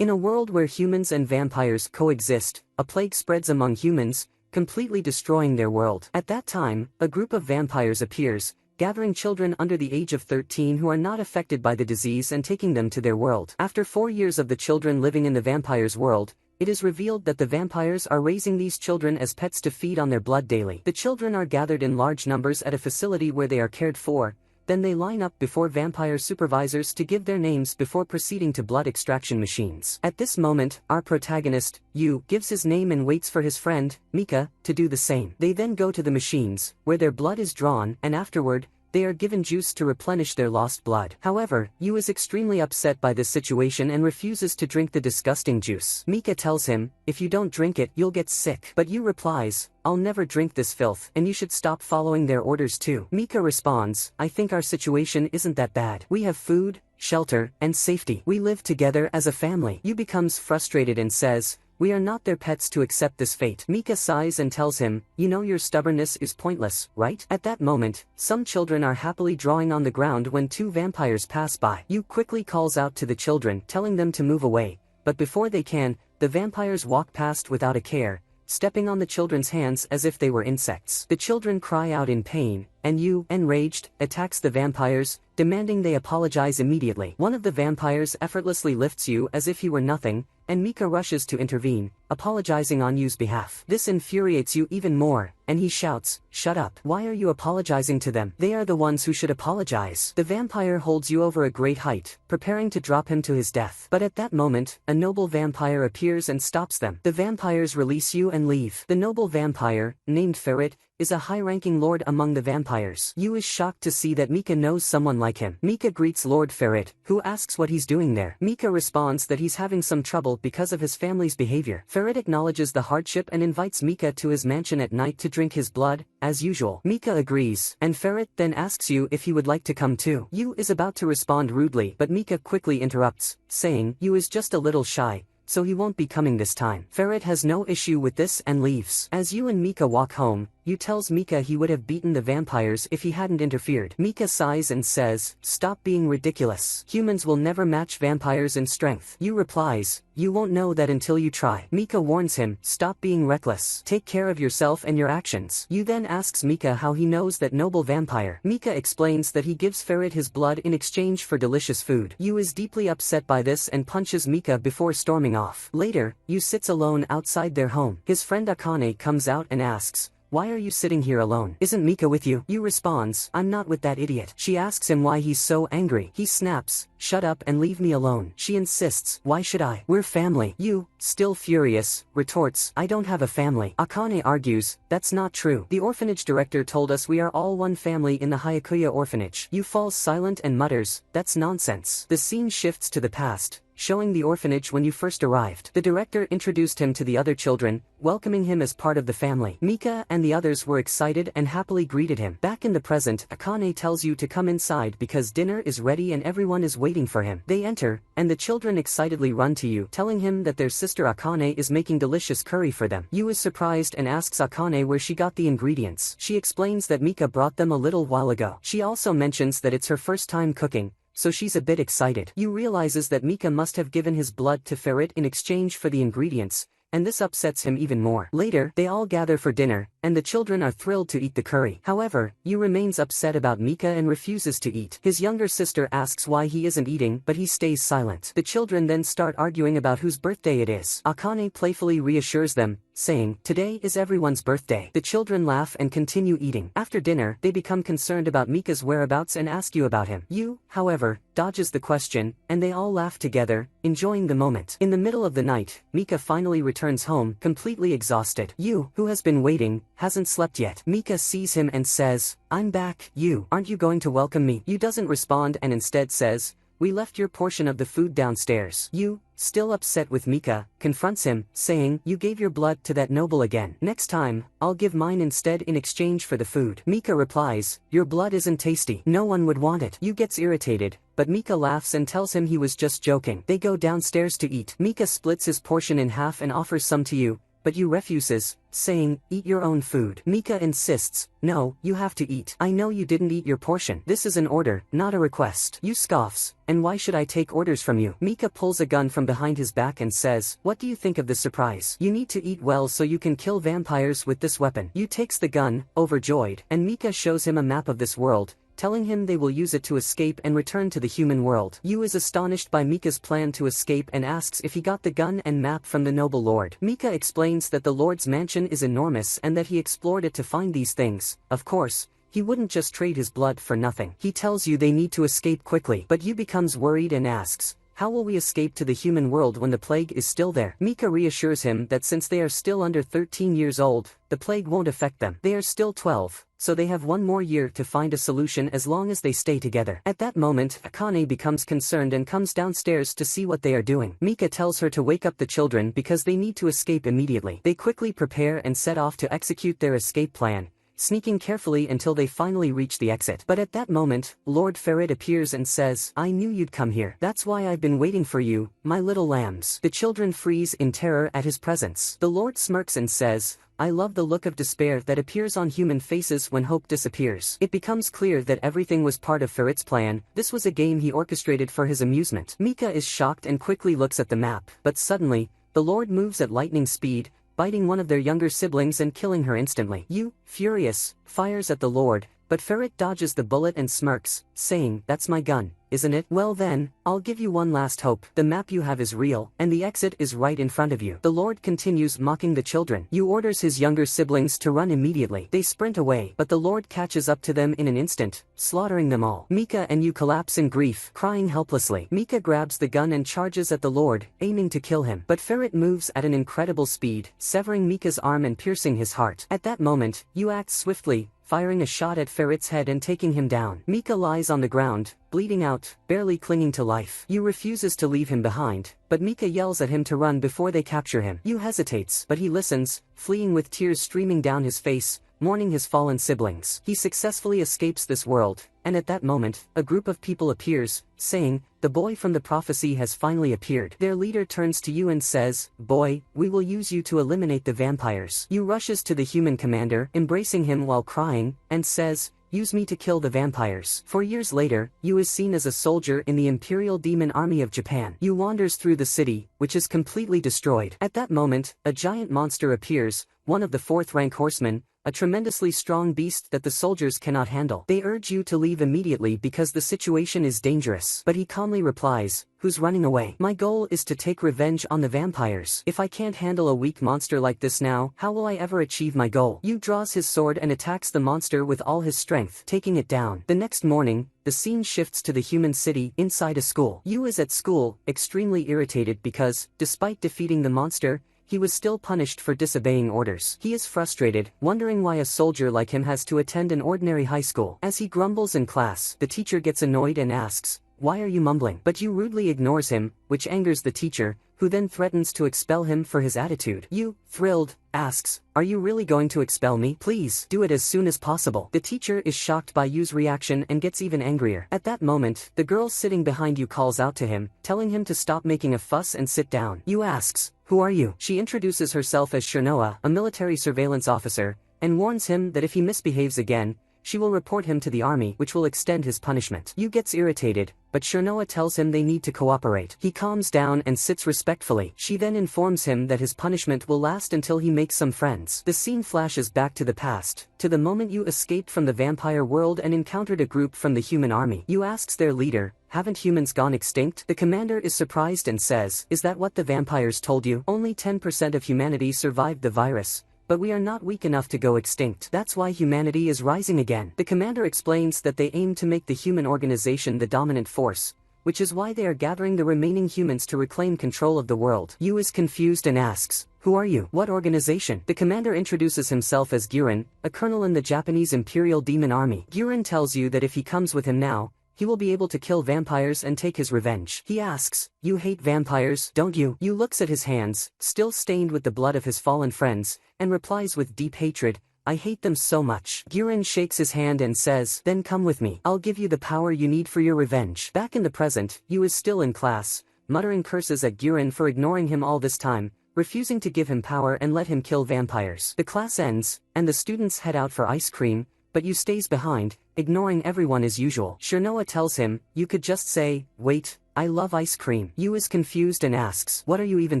In a world where humans and vampires coexist, a plague spreads among humans, completely destroying their world. At that time, a group of vampires appears, gathering children under the age of 13 who are not affected by the disease and taking them to their world. After 4 years of the children living in the vampires' world, it is revealed that the vampires are raising these children as pets to feed on their blood daily. The children are gathered in large numbers at a facility where they are cared for, then they line up before vampire supervisors to give their names before proceeding to blood extraction machines. At this moment, our protagonist, Yu, gives his name and waits for his friend, Mika, to do the same. They then go to the machines, where their blood is drawn, and afterward, they are given juice to replenish their lost blood. However, Yu is extremely upset by this situation and refuses to drink the disgusting juice. Mika tells him, "If you don't drink it, you'll get sick." But Yu replies, "I'll never drink this filth, and you should stop following their orders too." Mika responds, "I think our situation isn't that bad. We have food, shelter, and safety. We live together as a family." Yu becomes frustrated and says, "We are not their pets to accept this fate." Mika sighs and tells him, "You know your stubbornness is pointless, right?" At that moment, some children are happily drawing on the ground when 2 vampires pass by. Yu quickly calls out to the children, telling them to move away, but before they can, the vampires walk past without a care, stepping on the children's hands as if they were insects. The children cry out in pain, and Yu, enraged, attacks the vampires, demanding they apologize immediately. One of the vampires effortlessly lifts Yu as if he were nothing, and Mika rushes to intervene, apologizing on Yu's behalf. This infuriates Yu even more, and he shouts, "Shut up. Why are you apologizing to them? They are the ones who should apologize." The vampire holds Yu over a great height, preparing to drop him to his death. But at that moment, a noble vampire appears and stops them. The vampires release Yu and leave. The noble vampire, named Ferret, is a high-ranking lord among the vampires. Yu is shocked to see that Mika knows someone like him. Mika greets Lord Ferret, who asks what he's doing there. Mika responds that he's having some trouble because of his family's behavior. Ferret acknowledges the hardship and invites Mika to his mansion at night to drink his blood, as usual. Mika agrees, and Ferret then asks Yu if he would like to come too. Yu is about to respond rudely, but Mika quickly interrupts, saying, "Yu is just a little shy, so he won't be coming this time." Ferret has no issue with this and leaves. As Yu and Mika walk home, Yu tells Mika he would have beaten the vampires if he hadn't interfered. Mika sighs and says, "Stop being ridiculous. Humans will never match vampires in strength." Yu replies, "You won't know that until you try." Mika warns him, "Stop being reckless. Take care of yourself and your actions." Yu then asks Mika how he knows that noble vampire. Mika explains that he gives Ferret his blood in exchange for delicious food. Yu is deeply upset by this and punches Mika before storming off. Later, Yu sits alone outside their home. His friend Akane comes out and asks, "Why are you sitting here alone? Isn't Mika with you?" Yu responds, "I'm not with that idiot." She asks him why he's so angry. He snaps, "Shut up and leave me alone." She insists, "Why should I? We're family." Yu, still furious, retorts, "I don't have a family." Akane argues, "That's not true. The orphanage director told us we are all one family in the Hayakuya orphanage." Yu falls silent and mutters, "That's nonsense." The scene shifts to the past, showing the orphanage when you first arrived. The director introduced him to the other children, welcoming him as part of the family. Mika and the others were excited and happily greeted him. Back in the present, Akane tells you to come inside because dinner is ready and everyone is waiting for him. They enter, and the children excitedly run to you, telling him that their sister Akane is making delicious curry for them. Yu is surprised and asks Akane where she got the ingredients. She explains that Mika brought them a little while ago. She also mentions that it's her first time cooking, so she's a bit excited. Yu realizes that Mika must have given his blood to Ferret in exchange for the ingredients, and this upsets him even more. Later, they all gather for dinner, and the children are thrilled to eat the curry. However, Yu remains upset about Mika and refuses to eat. His younger sister asks why he isn't eating, but he stays silent. The children then start arguing about whose birthday it is. Akane playfully reassures them, saying, "Today is everyone's birthday." The children laugh and continue eating. After dinner, they become concerned about Mika's whereabouts and ask Yu about him. Yu, however, dodges the question, and they all laugh together, enjoying the moment. In the middle of the night, Mika finally returns home, completely exhausted. Yu, who has been waiting, hasn't slept yet. Mika sees him and says, "I'm back. Yu, aren't you going to welcome me?" Yu doesn't respond and instead says, "We left your portion of the food downstairs." Yu, still upset with Mika, confronts him, saying, "You gave your blood to that noble again. Next time, I'll give mine instead in exchange for the food." Mika replies, "Your blood isn't tasty. No one would want it." Yu gets irritated, but Mika laughs and tells him he was just joking. They go downstairs to eat. Mika splits his portion in half and offers some to Yu, but Yu refuses, saying, "Eat your own food." Mika insists, "No, you have to eat. I know you didn't eat your portion. This is an order, not a request." Yu scoffs, "And why should I take orders from you?" Mika pulls a gun from behind his back and says, "What do you think of this surprise? You need to eat well so you can kill vampires with this weapon." Yu takes the gun, overjoyed, and Mika shows him a map of this world, telling him they will use it to escape and return to the human world. Yu is astonished by Mika's plan to escape and asks if he got the gun and map from the noble lord. Mika explains that the lord's mansion is enormous and that he explored it to find these things. Of course, he wouldn't just trade his blood for nothing. He tells Yu they need to escape quickly, but Yu becomes worried and asks, "How will we escape to the human world when the plague is still there?" Mika reassures him that since they are still under 13 years old, the plague won't affect them. They are still 12, so they have one more year to find a solution as long as they stay together. At that moment, Akane becomes concerned and comes downstairs to see what they are doing. Mika tells her to wake up the children because they need to escape immediately. They quickly prepare and set off to execute their escape plan, sneaking carefully until they finally reach the exit. But at that moment, Lord Ferret appears and says, "I knew you'd come here. That's why I've been waiting for you, my little lambs." The children freeze in terror at his presence. The Lord smirks and says, "I love the look of despair that appears on human faces when hope disappears." It becomes clear that everything was part of Ferret's plan. This was a game he orchestrated for his amusement. Mika is shocked and quickly looks at the map, but suddenly, the Lord moves at lightning speed, biting one of their younger siblings and killing her instantly. Yu, furious, fires at the Lord, but Ferret dodges the bullet and smirks, saying, "That's my gun, isn't it? Well then, I'll give you one last hope. The map you have is real, and the exit is right in front of you." The Lord continues mocking the children. Yu orders his younger siblings to run immediately. They sprint away, but the Lord catches up to them in an instant, slaughtering them all. Mika and Yu collapse in grief, crying helplessly. Mika grabs the gun and charges at the Lord, aiming to kill him. But Ferret moves at an incredible speed, severing Mika's arm and piercing his heart. At that moment, Yu acts swiftly, firing a shot at Ferret's head and taking him down. Mika lies on the ground, bleeding out, barely clinging to life. Yu refuses to leave him behind, but Mika yells at him to run before they capture him. Yu hesitates, but he listens, fleeing with tears streaming down his face, mourning his fallen siblings. He successfully escapes this world, and at that moment, a group of people appears, saying, "The boy from the prophecy has finally appeared." Their leader turns to Yu and says, "Boy, we will use you to eliminate the vampires." Yu rushes to the human commander, embracing him while crying, and says, "Use me to kill the vampires." 4 years later, Yu is seen as a soldier in the Imperial Demon Army of Japan. Yu wanders through the city, which is completely destroyed. At that moment, a giant monster appears, one of the 4th-rank horsemen, a tremendously strong beast that the soldiers cannot handle. They urge Yu to leave immediately because the situation is dangerous. But he calmly replies, "Who's running away? My goal is to take revenge on the vampires. If I can't handle a weak monster like this now, how will I ever achieve my goal?" Yu draws his sword and attacks the monster with all his strength, taking it down. The next morning, the scene shifts to the human city inside a school. Yu is at school, extremely irritated because, despite defeating the monster, he was still punished for disobeying orders. He is frustrated, wondering why a soldier like him has to attend an ordinary high school. As he grumbles in class, the teacher gets annoyed and asks, "Why are you mumbling?" But Yu rudely ignores him, which angers the teacher, who then threatens to expel him for his attitude. Yu, thrilled, asks, "Are you really going to expel me? Please, do it as soon as possible." The teacher is shocked by Yu's reaction and gets even angrier. At that moment, the girl sitting behind Yu calls out to him, telling him to stop making a fuss and sit down. Yu asks, "Who are you?" She introduces herself as Shirnoa, a military surveillance officer, and warns him that if he misbehaves again, she will report him to the army, which will extend his punishment. Yu gets irritated, but Shirnoa tells him they need to cooperate. He calms down and sits respectfully. She then informs him that his punishment will last until he makes some friends. The scene flashes back to the past, to the moment Yu escaped from the vampire world and encountered a group from the human army. Yu asks their leader, "Haven't humans gone extinct?" The commander is surprised and says, "Is that what the vampires told you? Only 10% of humanity survived the virus. But we are not weak enough to go extinct. That's why humanity is rising again." The commander explains that they aim to make the human organization the dominant force, which is why they are gathering the remaining humans to reclaim control of the world. Yu is confused and asks, "Who are you? What organization?" The commander introduces himself as Guren, a colonel in the Japanese Imperial Demon Army. Guren tells Yu that if he comes with him now, he will be able to kill vampires and take his revenge. He asks, "You hate vampires, don't you?" Yu looks at his hands, still stained with the blood of his fallen friends, and replies with deep hatred, "I hate them so much." Guren shakes his hand and says, "Then come with me. I'll give you the power you need for your revenge." Back in the present, Yu is still in class, muttering curses at Guren for ignoring him all this time, refusing to give him power and let him kill vampires. The class ends, and the students head out for ice cream, but Yu stays behind, ignoring everyone as usual. Shirnoa tells him, "You could just say, wait, I love ice cream." Yu is confused and asks, "What are you even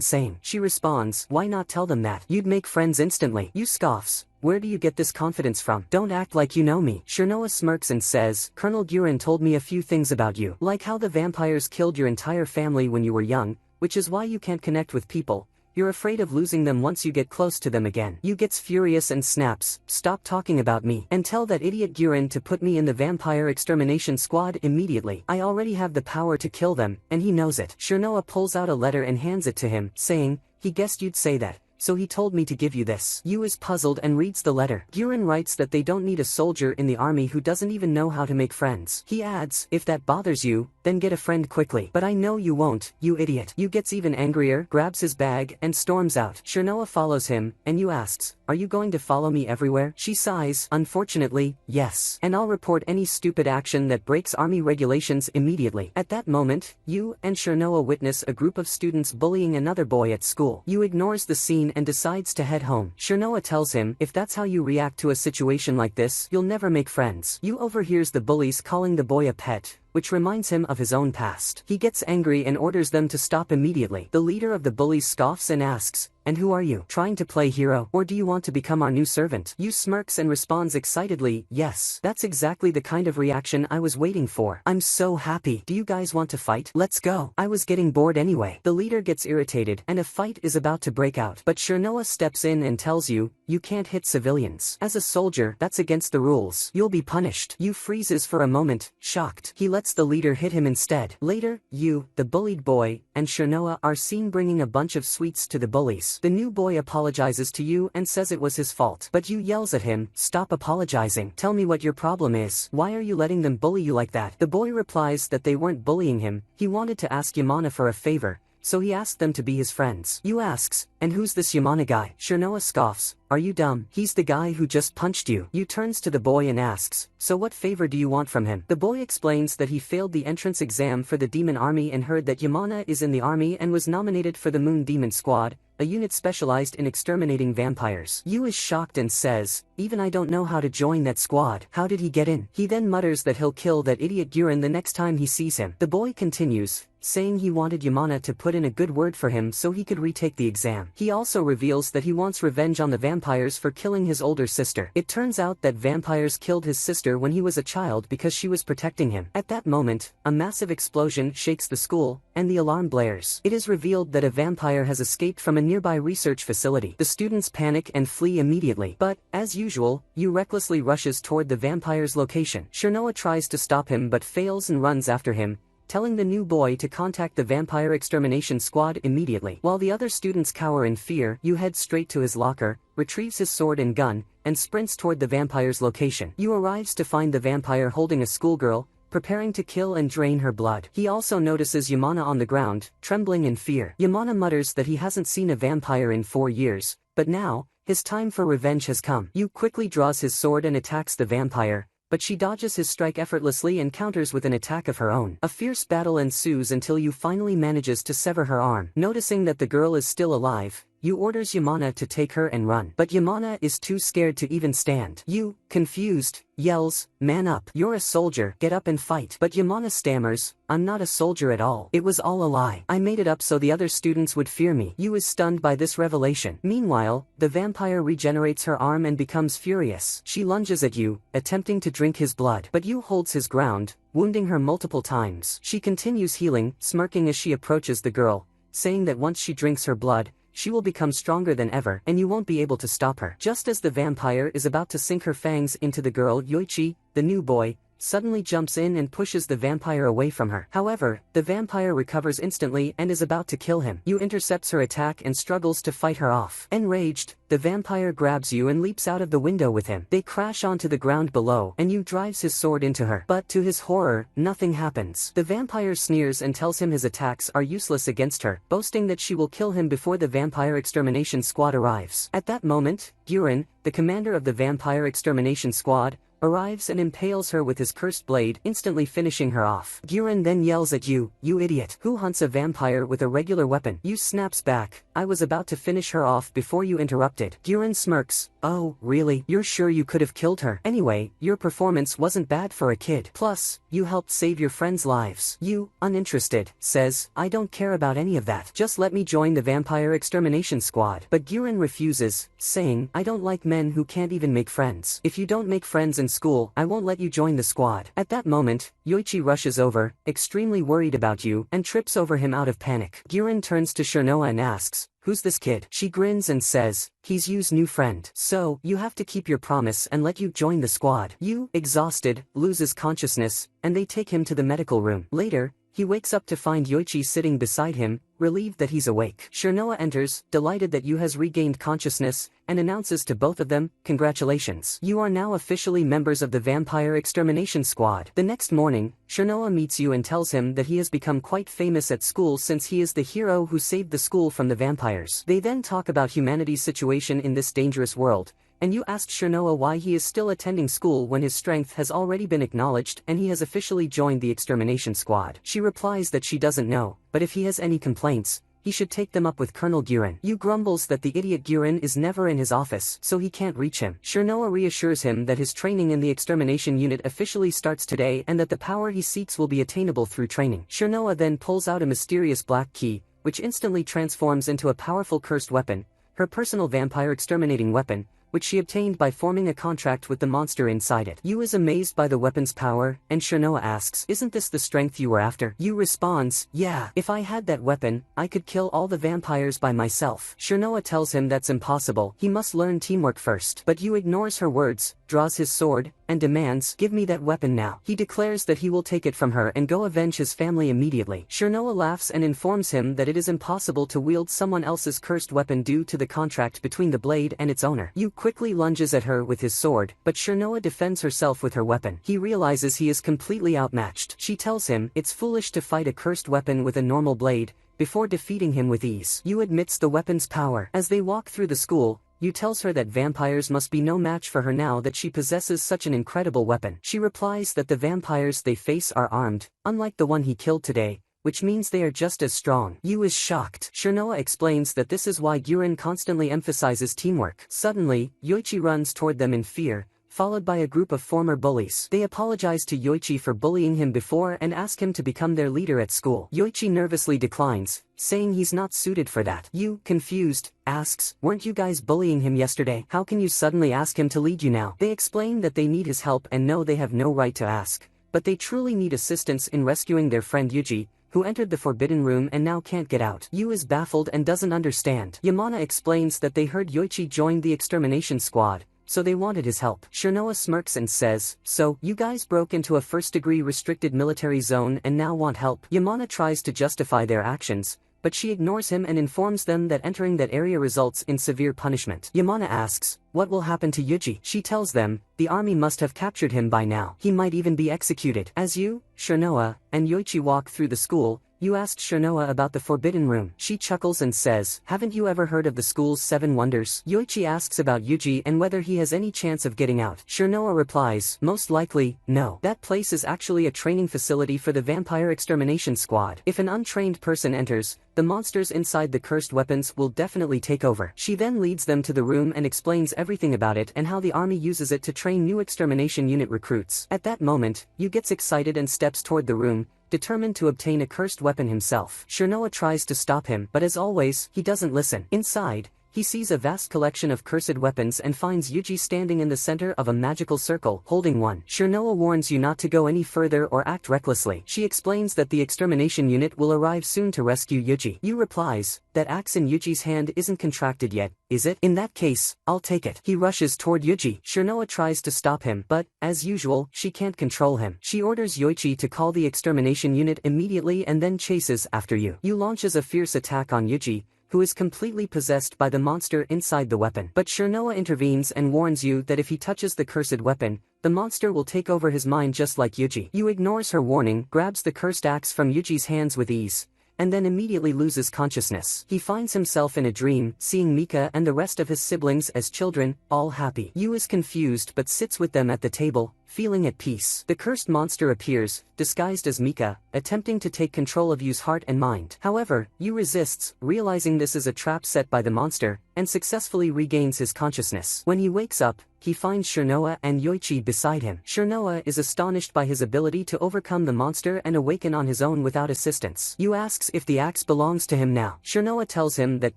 saying?" She responds, "Why not tell them that? You'd make friends instantly." Yu scoffs, "Where do you get this confidence from? Don't act like you know me." Shirnoa smirks and says, "Colonel Guren told me a few things about you. Like how the vampires killed your entire family when you were young, which is why you can't connect with people. You're afraid of losing them once you get close to them again." Yu gets furious and snaps, "Stop talking about me, and tell that idiot Guren to put me in the vampire extermination squad immediately. I already have the power to kill them, and he knows it." Shirnoa pulls out a letter and hands it to him, saying, "He guessed you'd say that, so he told me to give you this." Yu is puzzled and reads the letter. Guren writes that they don't need a soldier in the army who doesn't even know how to make friends. He adds, "If that bothers you, then get a friend quickly. But I know you won't, you idiot." Yu gets even angrier, grabs his bag, and storms out. Shirnoa follows him, and Yu asks, "Are you going to follow me everywhere?" She sighs, "Unfortunately, yes. And I'll report any stupid action that breaks army regulations immediately." At that moment, Yu and Shirnoa witness a group of students bullying another boy at school. Yu ignores the scene and decides to head home. Shirnoa tells him, "If that's how you react to a situation like this, you'll never make friends." Yu overhears the bullies calling the boy a pet, which reminds him of his own past. He gets angry and orders them to stop immediately. The leader of the bullies scoffs and asks, "And who are you? Trying to play hero? Or do you want to become our new servant?" Yu smirks and responds excitedly, "Yes. That's exactly the kind of reaction I was waiting for. I'm so happy. Do you guys want to fight? Let's go. I was getting bored anyway." The leader gets irritated, and a fight is about to break out. But Shirnoa steps in and tells Yu, "You can't hit civilians. As a soldier, that's against the rules. You'll be punished." Yu freezes for a moment, shocked. He lets the leader hit him instead. Later, Yu, the bullied boy, and Shirnoa are seen bringing a bunch of sweets to the bullies. The new boy apologizes to Yu and says it was his fault. But Yu yells at him, "Stop apologizing. Tell me what your problem is. Why are you letting them bully you like that?" The boy replies that they weren't bullying him. He wanted to ask Yamana for a favor, so he asked them to be his friends. Yu asks, "And who's this Yamana guy?" Shirnoa scoffs, "Are you dumb? He's the guy who just punched you." Yu turns to the boy and asks, "So what favor do you want from him?" The boy explains that he failed the entrance exam for the demon army and heard that Yamana is in the army and was nominated for the Moon Demon Squad, a unit specialized in exterminating vampires. Yu is shocked and says, "Even I don't know how to join that squad. How did he get in?" He then mutters that he'll kill that idiot Guren the next time he sees him. The boy continues, saying he wanted Yamana to put in a good word for him so he could retake the exam. He also reveals that he wants revenge on the vampires for killing his older sister. It turns out that vampires killed his sister when he was a child because she was protecting him. At that moment, a massive explosion shakes the school, and the alarm blares. It is revealed that a vampire has escaped from a nearby research facility. The students panic and flee immediately. But, as usual, Yu recklessly rushes toward the vampire's location. Shirnoa tries to stop him but fails and runs after him, telling the new boy to contact the vampire extermination squad immediately. While the other students cower in fear, Yu heads straight to his locker, retrieves his sword and gun, and sprints toward the vampire's location. Yu arrives to find the vampire holding a schoolgirl, preparing to kill and drain her blood. He also notices Yamana on the ground, trembling in fear. Yamana mutters that he hasn't seen a vampire in 4 years, but now, his time for revenge has come. Yu quickly draws his sword and attacks the vampire, but she dodges his strike effortlessly and counters with an attack of her own. A fierce battle ensues until Yu finally manages to sever her arm. Noticing that the girl is still alive, Yu orders Yamana to take her and run. But Yamana is too scared to even stand. Yu, confused, yells, "Man up. You're a soldier. Get up and fight." But Yamana stammers, "I'm not a soldier at all. It was all a lie. I made it up so the other students would fear me." Yu is stunned by this revelation. Meanwhile, the vampire regenerates her arm and becomes furious. She lunges at Yu, attempting to drink his blood. But Yu holds his ground, wounding her multiple times. She continues healing, smirking as she approaches the girl, saying that once she drinks her blood, she will become stronger than ever, and you won't be able to stop her. Just as the vampire is about to sink her fangs into the girl, Yoichi, the new boy, suddenly jumps in and pushes the vampire away from her. However, the vampire recovers instantly and is about to kill him. Yu intercepts her attack and struggles to fight her off. Enraged, the vampire grabs Yu and leaps out of the window with him. They crash onto the ground below, and Yu drives his sword into her. But to his horror, nothing happens. The vampire sneers and tells him his attacks are useless against her, boasting that she will kill him before the vampire extermination squad arrives. At that moment, Guren, the commander of the vampire extermination squad, arrives and impales her with his cursed blade, instantly finishing her off. Guren then yells at you idiot. Who hunts a vampire with a regular weapon? You snaps back, I was about to finish her off before you interrupted. Guren smirks, oh, really? You're sure you could have killed her? Anyway, your performance wasn't bad for a kid. Plus, you helped save your friends' lives. You, uninterested, says, I don't care about any of that. Just let me join the vampire extermination squad. But Guren refuses, saying, I don't like men who can't even make friends. If you don't make friends in school, I won't let you join the squad. At that moment, Yoichi rushes over, extremely worried about you, and trips over him out of panic. Guren turns to Shirnoa and asks, who's this kid? She grins and says, he's Yu's new friend. So, you have to keep your promise and let you join the squad. Yu, exhausted, loses consciousness, and they take him to the medical room. Later, he wakes up to find Yoichi sitting beside him, relieved that he's awake. Shirnoa enters, delighted that Yu has regained consciousness, and announces to both of them, congratulations. You are now officially members of the Vampire Extermination Squad. The next morning, Shirnoa meets Yu and tells him that he has become quite famous at school since he is the hero who saved the school from the vampires. They then talk about humanity's situation in this dangerous world, and Yu asks Shirnoa why he is still attending school when his strength has already been acknowledged and he has officially joined the extermination squad. She replies that she doesn't know, but if he has any complaints, he should take them up with Colonel Guren. Yu grumbles that the idiot Guren is never in his office, so he can't reach him. Shirnoa reassures him that his training in the extermination unit officially starts today and that the power he seeks will be attainable through training. Shirnoa then pulls out a mysterious black key, which instantly transforms into a powerful cursed weapon, her personal vampire exterminating weapon, which she obtained by forming a contract with the monster inside it. Yu is amazed by the weapon's power, and Shirnoa asks, isn't this the strength you were after? Yu responds, yeah, if I had that weapon, I could kill all the vampires by myself. Shirnoa tells him that's impossible, he must learn teamwork first. But Yu ignores her words, draws his sword, and demands, give me that weapon now. He declares that he will take it from her and go avenge his family immediately. Shirnoa laughs and informs him that it is impossible to wield someone else's cursed weapon due to the contract between the blade and its owner. Yu quickly lunges at her with his sword, but Shirnoa defends herself with her weapon. He realizes he is completely outmatched. She tells him, it's foolish to fight a cursed weapon with a normal blade, before defeating him with ease. Yu admits the weapon's power. As they walk through the school, Yu tells her that vampires must be no match for her now that she possesses such an incredible weapon. She replies that the vampires they face are armed, unlike the one he killed today, which means they are just as strong. Yu is shocked. Shirnoa explains that this is why Guren constantly emphasizes teamwork. Suddenly, Yoichi runs toward them in fear, followed by a group of former bullies. They apologize to Yoichi for bullying him before and ask him to become their leader at school. Yoichi nervously declines, saying he's not suited for that. Yu, confused, asks, weren't you guys bullying him yesterday? How can you suddenly ask him to lead you now? They explain that they need his help and know they have no right to ask, but they truly need assistance in rescuing their friend Yuji, who entered the forbidden room and now can't get out. Yu is baffled and doesn't understand. Yamana explains that they heard Yoichi joined the extermination squad, so they wanted his help. Shirnoa smirks and says, so, you guys broke into a first-degree restricted military zone and now want help? Yamana tries to justify their actions, but she ignores him and informs them that entering that area results in severe punishment. Yamana asks, what will happen to Yuji? She tells them, the army must have captured him by now. He might even be executed. As Yu, Shirnoa, and Yoichi walk through the school, Yu asked Shirnoa about the forbidden room. She chuckles and says, haven't you ever heard of the school's 7 wonders? Yoichi asks about Yuji and whether he has any chance of getting out. Shirnoa replies, most likely, no. That place is actually a training facility for the vampire extermination squad. If an untrained person enters, the monsters inside the cursed weapons will definitely take over. She then leads them to the room and explains everything about it and how the army uses it to train new extermination unit recruits. At that moment, Yu gets excited and steps toward the room, determined to obtain a cursed weapon himself. Shirnoa tries to stop him, but as always, he doesn't listen. Inside, he sees a vast collection of cursed weapons and finds Yuji standing in the center of a magical circle, holding one. Shirnoa warns Yu not to go any further or act recklessly. She explains that the extermination unit will arrive soon to rescue Yuji. Yu replies, that axe in Yuji's hand isn't contracted yet, is it? In that case, I'll take it. He rushes toward Yuji. Shirnoa tries to stop him, but, as usual, she can't control him. She orders Yoichi to call the extermination unit immediately and then chases after Yu. Yu launches a fierce attack on Yuji, who is completely possessed by the monster inside the weapon. But Shirnoa intervenes and warns Yu that if he touches the cursed weapon, the monster will take over his mind just like Yuji. Yu ignores her warning, grabs the cursed axe from Yuji's hands with ease, and then immediately loses consciousness. He finds himself in a dream, seeing Mika and the rest of his siblings as children, all happy. Yu is confused but sits with them at the table, feeling at peace. The cursed monster appears, disguised as Mika, attempting to take control of Yu's heart and mind. However, Yu resists, realizing this is a trap set by the monster, and successfully regains his consciousness. When he wakes up, he finds Shirnoa and Yoichi beside him. Shirnoa is astonished by his ability to overcome the monster and awaken on his own without assistance. Yu asks if the axe belongs to him now. Shirnoa tells him that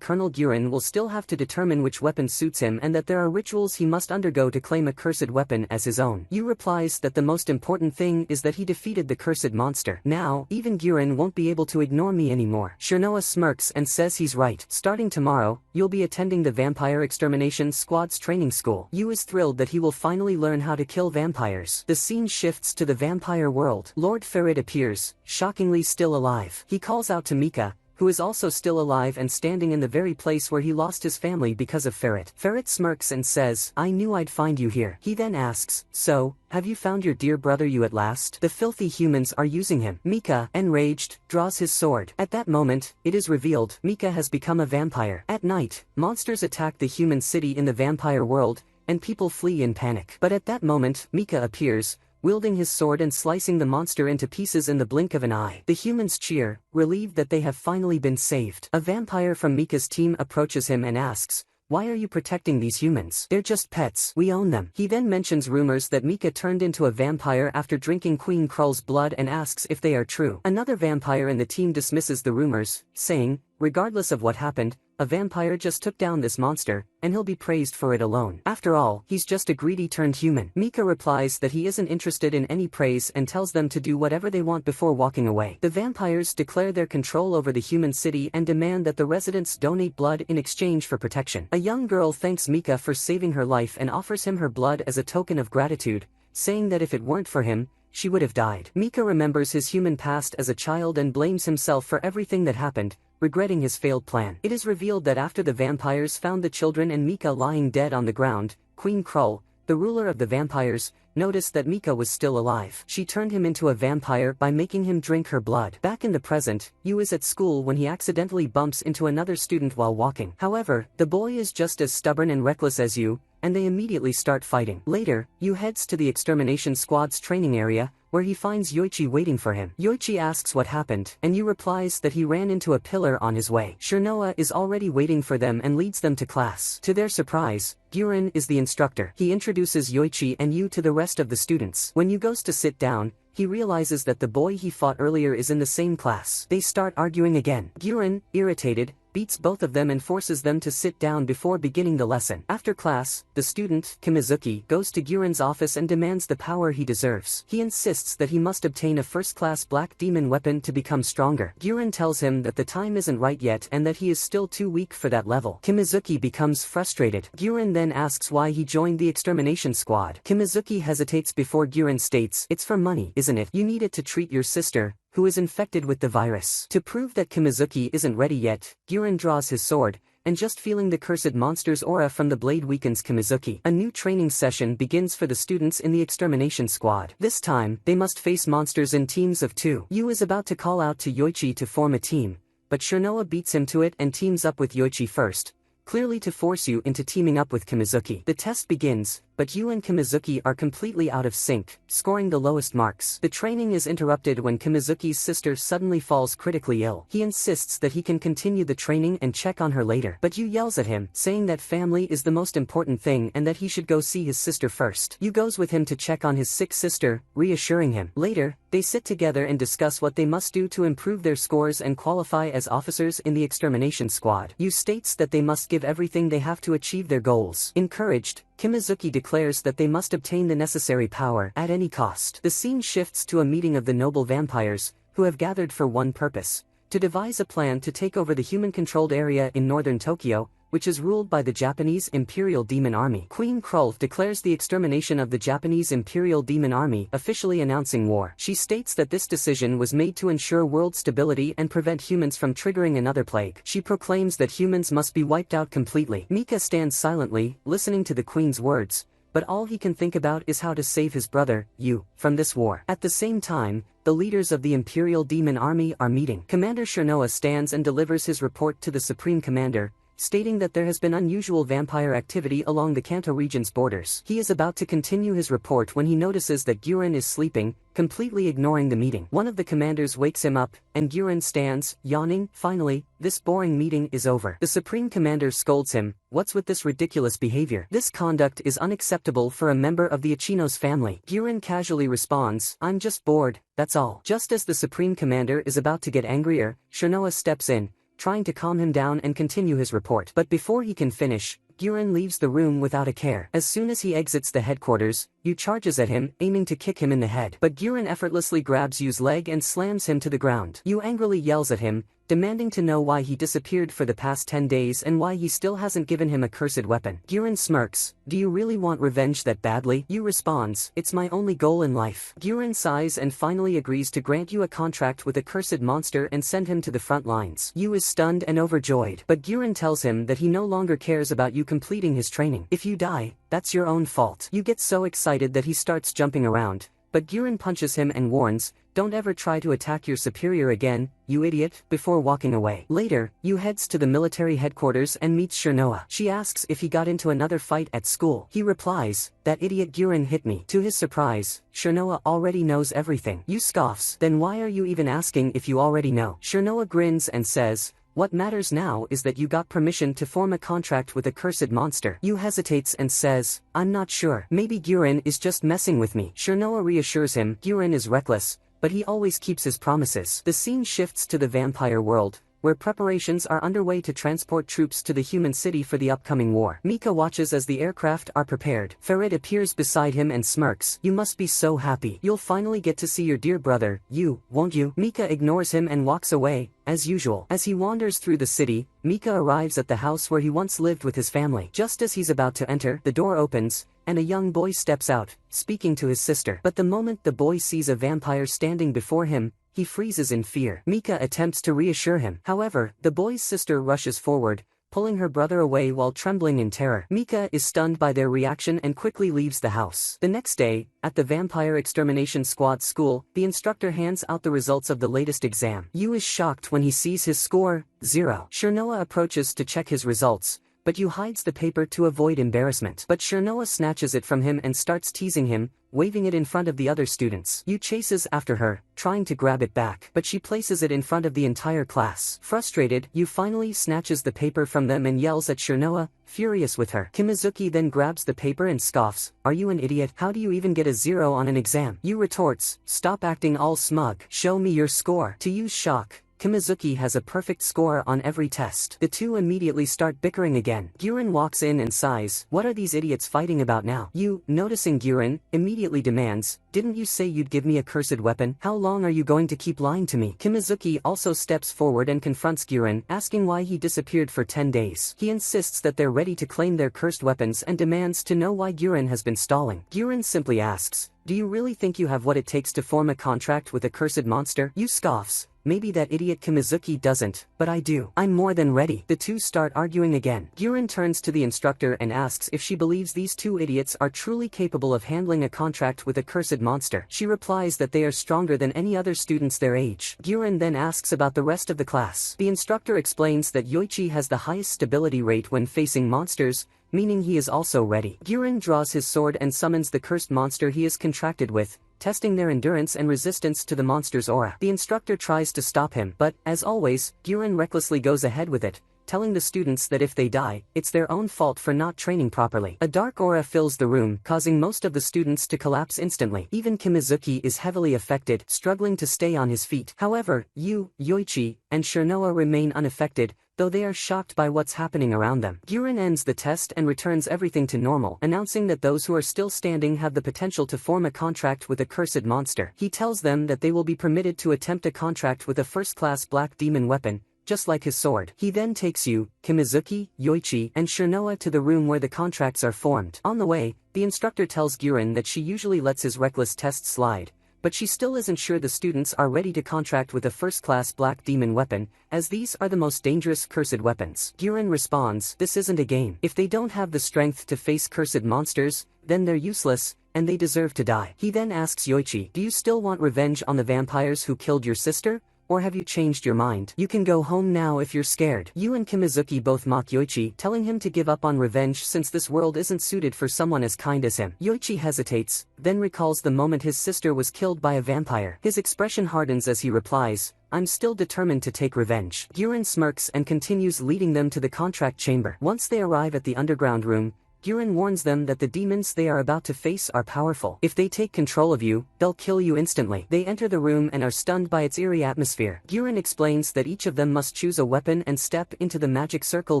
Colonel Guren will still have to determine which weapon suits him and that there are rituals he must undergo to claim a cursed weapon as his own. Yu replies that the most important thing is that he defeated the cursed monster. Now, even Guren won't be able to ignore me anymore. Shirnoa smirks and says he's right. Starting tomorrow, you'll be attending the Vampire Extermination Squad's training school. Yu is thrilled that he will finally learn how to kill vampires. The scene shifts to the vampire world. Lord Ferret appears, shockingly still alive. He calls out to Mika, who is also still alive and standing in the very place where he lost his family because of Ferret. Ferret smirks and says, "I knew I'd find you here." He then asks, "So, have you found your dear brother Yu at last? The filthy humans are using him." Mika, enraged, draws his sword. At that moment, it is revealed Mika has become a vampire. At night, monsters attack the human city in the vampire world, and people flee in panic. But at that moment, Mika appears, wielding his sword and slicing the monster into pieces in the blink of an eye. The humans cheer, relieved that they have finally been saved. A vampire from Mika's team approaches him and asks, "Why are you protecting these humans? They're just pets. We own them." He then mentions rumors that Mika turned into a vampire after drinking Queen Krull's blood and asks if they are true. Another vampire in the team dismisses the rumors, saying, "Regardless of what happened, a vampire just took down this monster, and he'll be praised for it alone. After all, he's just a greedy turned human." Mika replies that he isn't interested in any praise and tells them to do whatever they want before walking away. The vampires declare their control over the human city and demand that the residents donate blood in exchange for protection. A young girl thanks Mika for saving her life and offers him her blood as a token of gratitude, saying that if it weren't for him, she would have died. Mika remembers his human past as a child and blames himself for everything that happened, regretting his failed plan. It is revealed that after the vampires found the children and Mika lying dead on the ground, Queen Krull, the ruler of the vampires, noticed that Mika was still alive. She turned him into a vampire by making him drink her blood. Back in the present, Yu is at school when he accidentally bumps into another student while walking. However, the boy is just as stubborn and reckless as Yu, and they immediately start fighting. Later, Yu heads to the extermination squad's training area, where he finds Yoichi waiting for him. Yoichi asks what happened, and Yu replies that he ran into a pillar on his way. Shirnoa is already waiting for them and leads them to class. To their surprise, Guren is the instructor. He introduces Yoichi and Yu to the rest of the students. When Yu goes to sit down, he realizes that the boy he fought earlier is in the same class. They start arguing again. Guren, irritated, beats both of them and forces them to sit down before beginning the lesson. After class, the student, Kimizuki, goes to Guren's office and demands the power he deserves. He insists that he must obtain a first-class black demon weapon to become stronger. Guren tells him that the time isn't right yet and that he is still too weak for that level. Kimizuki becomes frustrated. Guren then asks why he joined the extermination squad. Kimizuki hesitates before Guren states, "It's for money, isn't it? You need it to treat your sister, who is infected with the virus." To prove that Kimizuki isn't ready yet, Guren draws his sword, and just feeling the cursed monster's aura from the blade weakens Kimizuki. A new training session begins for the students in the extermination squad. This time, they must face monsters in teams of 2. Yu is about to call out to Yoichi to form a team, but Shirnoa beats him to it and teams up with Yoichi first, clearly to force Yu into teaming up with Kimizuki. The test begins, but Yu and Kimizuki are completely out of sync, scoring the lowest marks. The training is interrupted when Kimizuki's sister suddenly falls critically ill. He insists that he can continue the training and check on her later, but Yu yells at him, saying that family is the most important thing and that he should go see his sister first. Yu goes with him to check on his sick sister, reassuring him. Later, they sit together and discuss what they must do to improve their scores and qualify as officers in the extermination squad. Yu states that they must give everything they have to achieve their goals. Encouraged, Kimizuki declares that they must obtain the necessary power at any cost. The scene shifts to a meeting of the noble vampires, who have gathered for one purpose: to devise a plan to take over the human-controlled area in northern Tokyo, which is ruled by the Japanese Imperial Demon Army. Queen Krull declares the extermination of the Japanese Imperial Demon Army, officially announcing war. She states that this decision was made to ensure world stability and prevent humans from triggering another plague. She proclaims that humans must be wiped out completely. Mika stands silently, listening to the Queen's words, but all he can think about is how to save his brother, Yu, from this war. At the same time, the leaders of the Imperial Demon Army are meeting. Commander Shirnoa stands and delivers his report to the Supreme Commander, stating that there has been unusual vampire activity along the Kanto region's borders. He is about to continue his report when he notices that Guren is sleeping, completely ignoring the meeting. One of the commanders wakes him up, and Guren stands, yawning. Finally, this boring meeting is over. The Supreme Commander scolds him, "What's with this ridiculous behavior? This conduct is unacceptable for a member of the Ichinos family." Guren casually responds, "I'm just bored, that's all." Just as the Supreme Commander is about to get angrier, Shirnoa steps in, trying to calm him down and continue his report. But before he can finish, Guren leaves the room without a care. As soon as he exits the headquarters, Yu charges at him, aiming to kick him in the head. But Guren effortlessly grabs Yu's leg and slams him to the ground. Yu angrily yells at him, demanding to know why he disappeared for the past 10 days and why he still hasn't given him a cursed weapon. Guren smirks, "Do you really want revenge that badly?" Yu responds, "It's my only goal in life." Guren sighs and finally agrees to grant Yu a contract with a cursed monster and send him to the front lines. Yu is stunned and overjoyed, but Guren tells him that he no longer cares about Yu completing his training. "If you die, that's your own fault." Yu gets so excited that he starts jumping around, but Guren punches him and warns, "Don't ever try to attack your superior again, you idiot," before walking away. Later, Yu heads to the military headquarters and meets Shirnoa. She asks if he got into another fight at school. He replies, "That idiot Guren hit me." To his surprise, Shirnoa already knows everything. Yu scoffs, "Then why are you even asking if you already know?" Shirnoa grins and says, "What matters now is that you got permission to form a contract with a cursed monster." Yu hesitates and says, "I'm not sure. Maybe Guren is just messing with me." Shirnoa reassures him Guren is reckless, but he always keeps his promises. The scene shifts to the vampire world, where preparations are underway to transport troops to the human city for the upcoming war. Mika watches as the aircraft are prepared. Farid appears beside him and smirks, "You must be so happy. You'll finally get to see your dear brother, Yu, won't you?" Mika ignores him and walks away, as usual. As he wanders through the city, Mika arrives at the house where he once lived with his family. Just as he's about to enter, the door opens, and a young boy steps out, speaking to his sister. But the moment the boy sees a vampire standing before him, he freezes in fear. Mika attempts to reassure him. However, the boy's sister rushes forward, pulling her brother away while trembling in terror. Mika is stunned by their reaction and quickly leaves the house. The next day, at the Vampire Extermination Squad school, the instructor hands out the results of the latest exam. Yu is shocked when he sees his score, 0. Shirnoa approaches to check his results, but Yu hides the paper to avoid embarrassment. But Shirnoa snatches it from him and starts teasing him, waving it in front of the other students. Yu chases after her, trying to grab it back, but she places it in front of the entire class. Frustrated, Yu finally snatches the paper from them and yells at Shirnoa, furious with her. Kimizuki then grabs the paper and scoffs, "Are you an idiot? How do you even get a 0 on an exam?" Yu retorts, "Stop acting all smug. Show me your score." To Yu's shock, Kimizuki has a perfect score on every test. The two immediately start bickering again. Guren walks in and sighs, "What are these idiots fighting about now?" Yu, noticing Guren, immediately demands, "Didn't you say you'd give me a cursed weapon? How long are you going to keep lying to me?" Kimizuki also steps forward and confronts Guren, asking why he disappeared for 10 days. He insists that they're ready to claim their cursed weapons and demands to know why Guren has been stalling. Guren simply asks, "Do you really think you have what it takes to form a contract with a cursed monster?" Yu scoffs, "Maybe that idiot Kimizuki doesn't, but I do. I'm more than ready." The two start arguing again. Guren turns to the instructor and asks if she believes these two idiots are truly capable of handling a contract with a cursed monster. She replies that they are stronger than any other students their age. Guren then asks about the rest of the class. The instructor explains that Yoichi has the highest stability rate when facing monsters, meaning he is also ready. Guren draws his sword and summons the cursed monster he is contracted with, testing their endurance and resistance to the monster's aura. The instructor tries to stop him, but, as always, Guren recklessly goes ahead with it, telling the students that if they die, it's their own fault for not training properly. A dark aura fills the room, causing most of the students to collapse instantly. Even Kimizuki is heavily affected, struggling to stay on his feet. However, Yu, Yoichi, and Shirnoa remain unaffected, though they are shocked by what's happening around them. Guren ends the test and returns everything to normal, announcing that those who are still standing have the potential to form a contract with a cursed monster. He tells them that they will be permitted to attempt a contract with a first-class black demon weapon, just like his sword. He then takes Yu, Kimizuki, Yoichi, and Shirnoa to the room where the contracts are formed. On the way, the instructor tells Guren that she usually lets his reckless test slide, but she still isn't sure the students are ready to contract with a first-class black demon weapon, as these are the most dangerous cursed weapons. Guren responds, "This isn't a game. If they don't have the strength to face cursed monsters, then they're useless, and they deserve to die." He then asks Yoichi, "Do you still want revenge on the vampires who killed your sister? or have you changed your mind? You can go home now if you're scared. Yu and Kimizuki both mock Yoichi, telling him to give up on revenge since this world isn't suited for someone as kind as him. Yoichi hesitates, then recalls the moment his sister was killed by a vampire. His expression hardens as he replies, "I'm still determined to take revenge." Guren smirks and continues leading them to the contract chamber. Once they arrive at the underground room, Guren warns them that the demons they are about to face are powerful. If they take control of you, they'll kill you instantly. They enter the room and are stunned by its eerie atmosphere. Guren explains that each of them must choose a weapon and step into the magic circle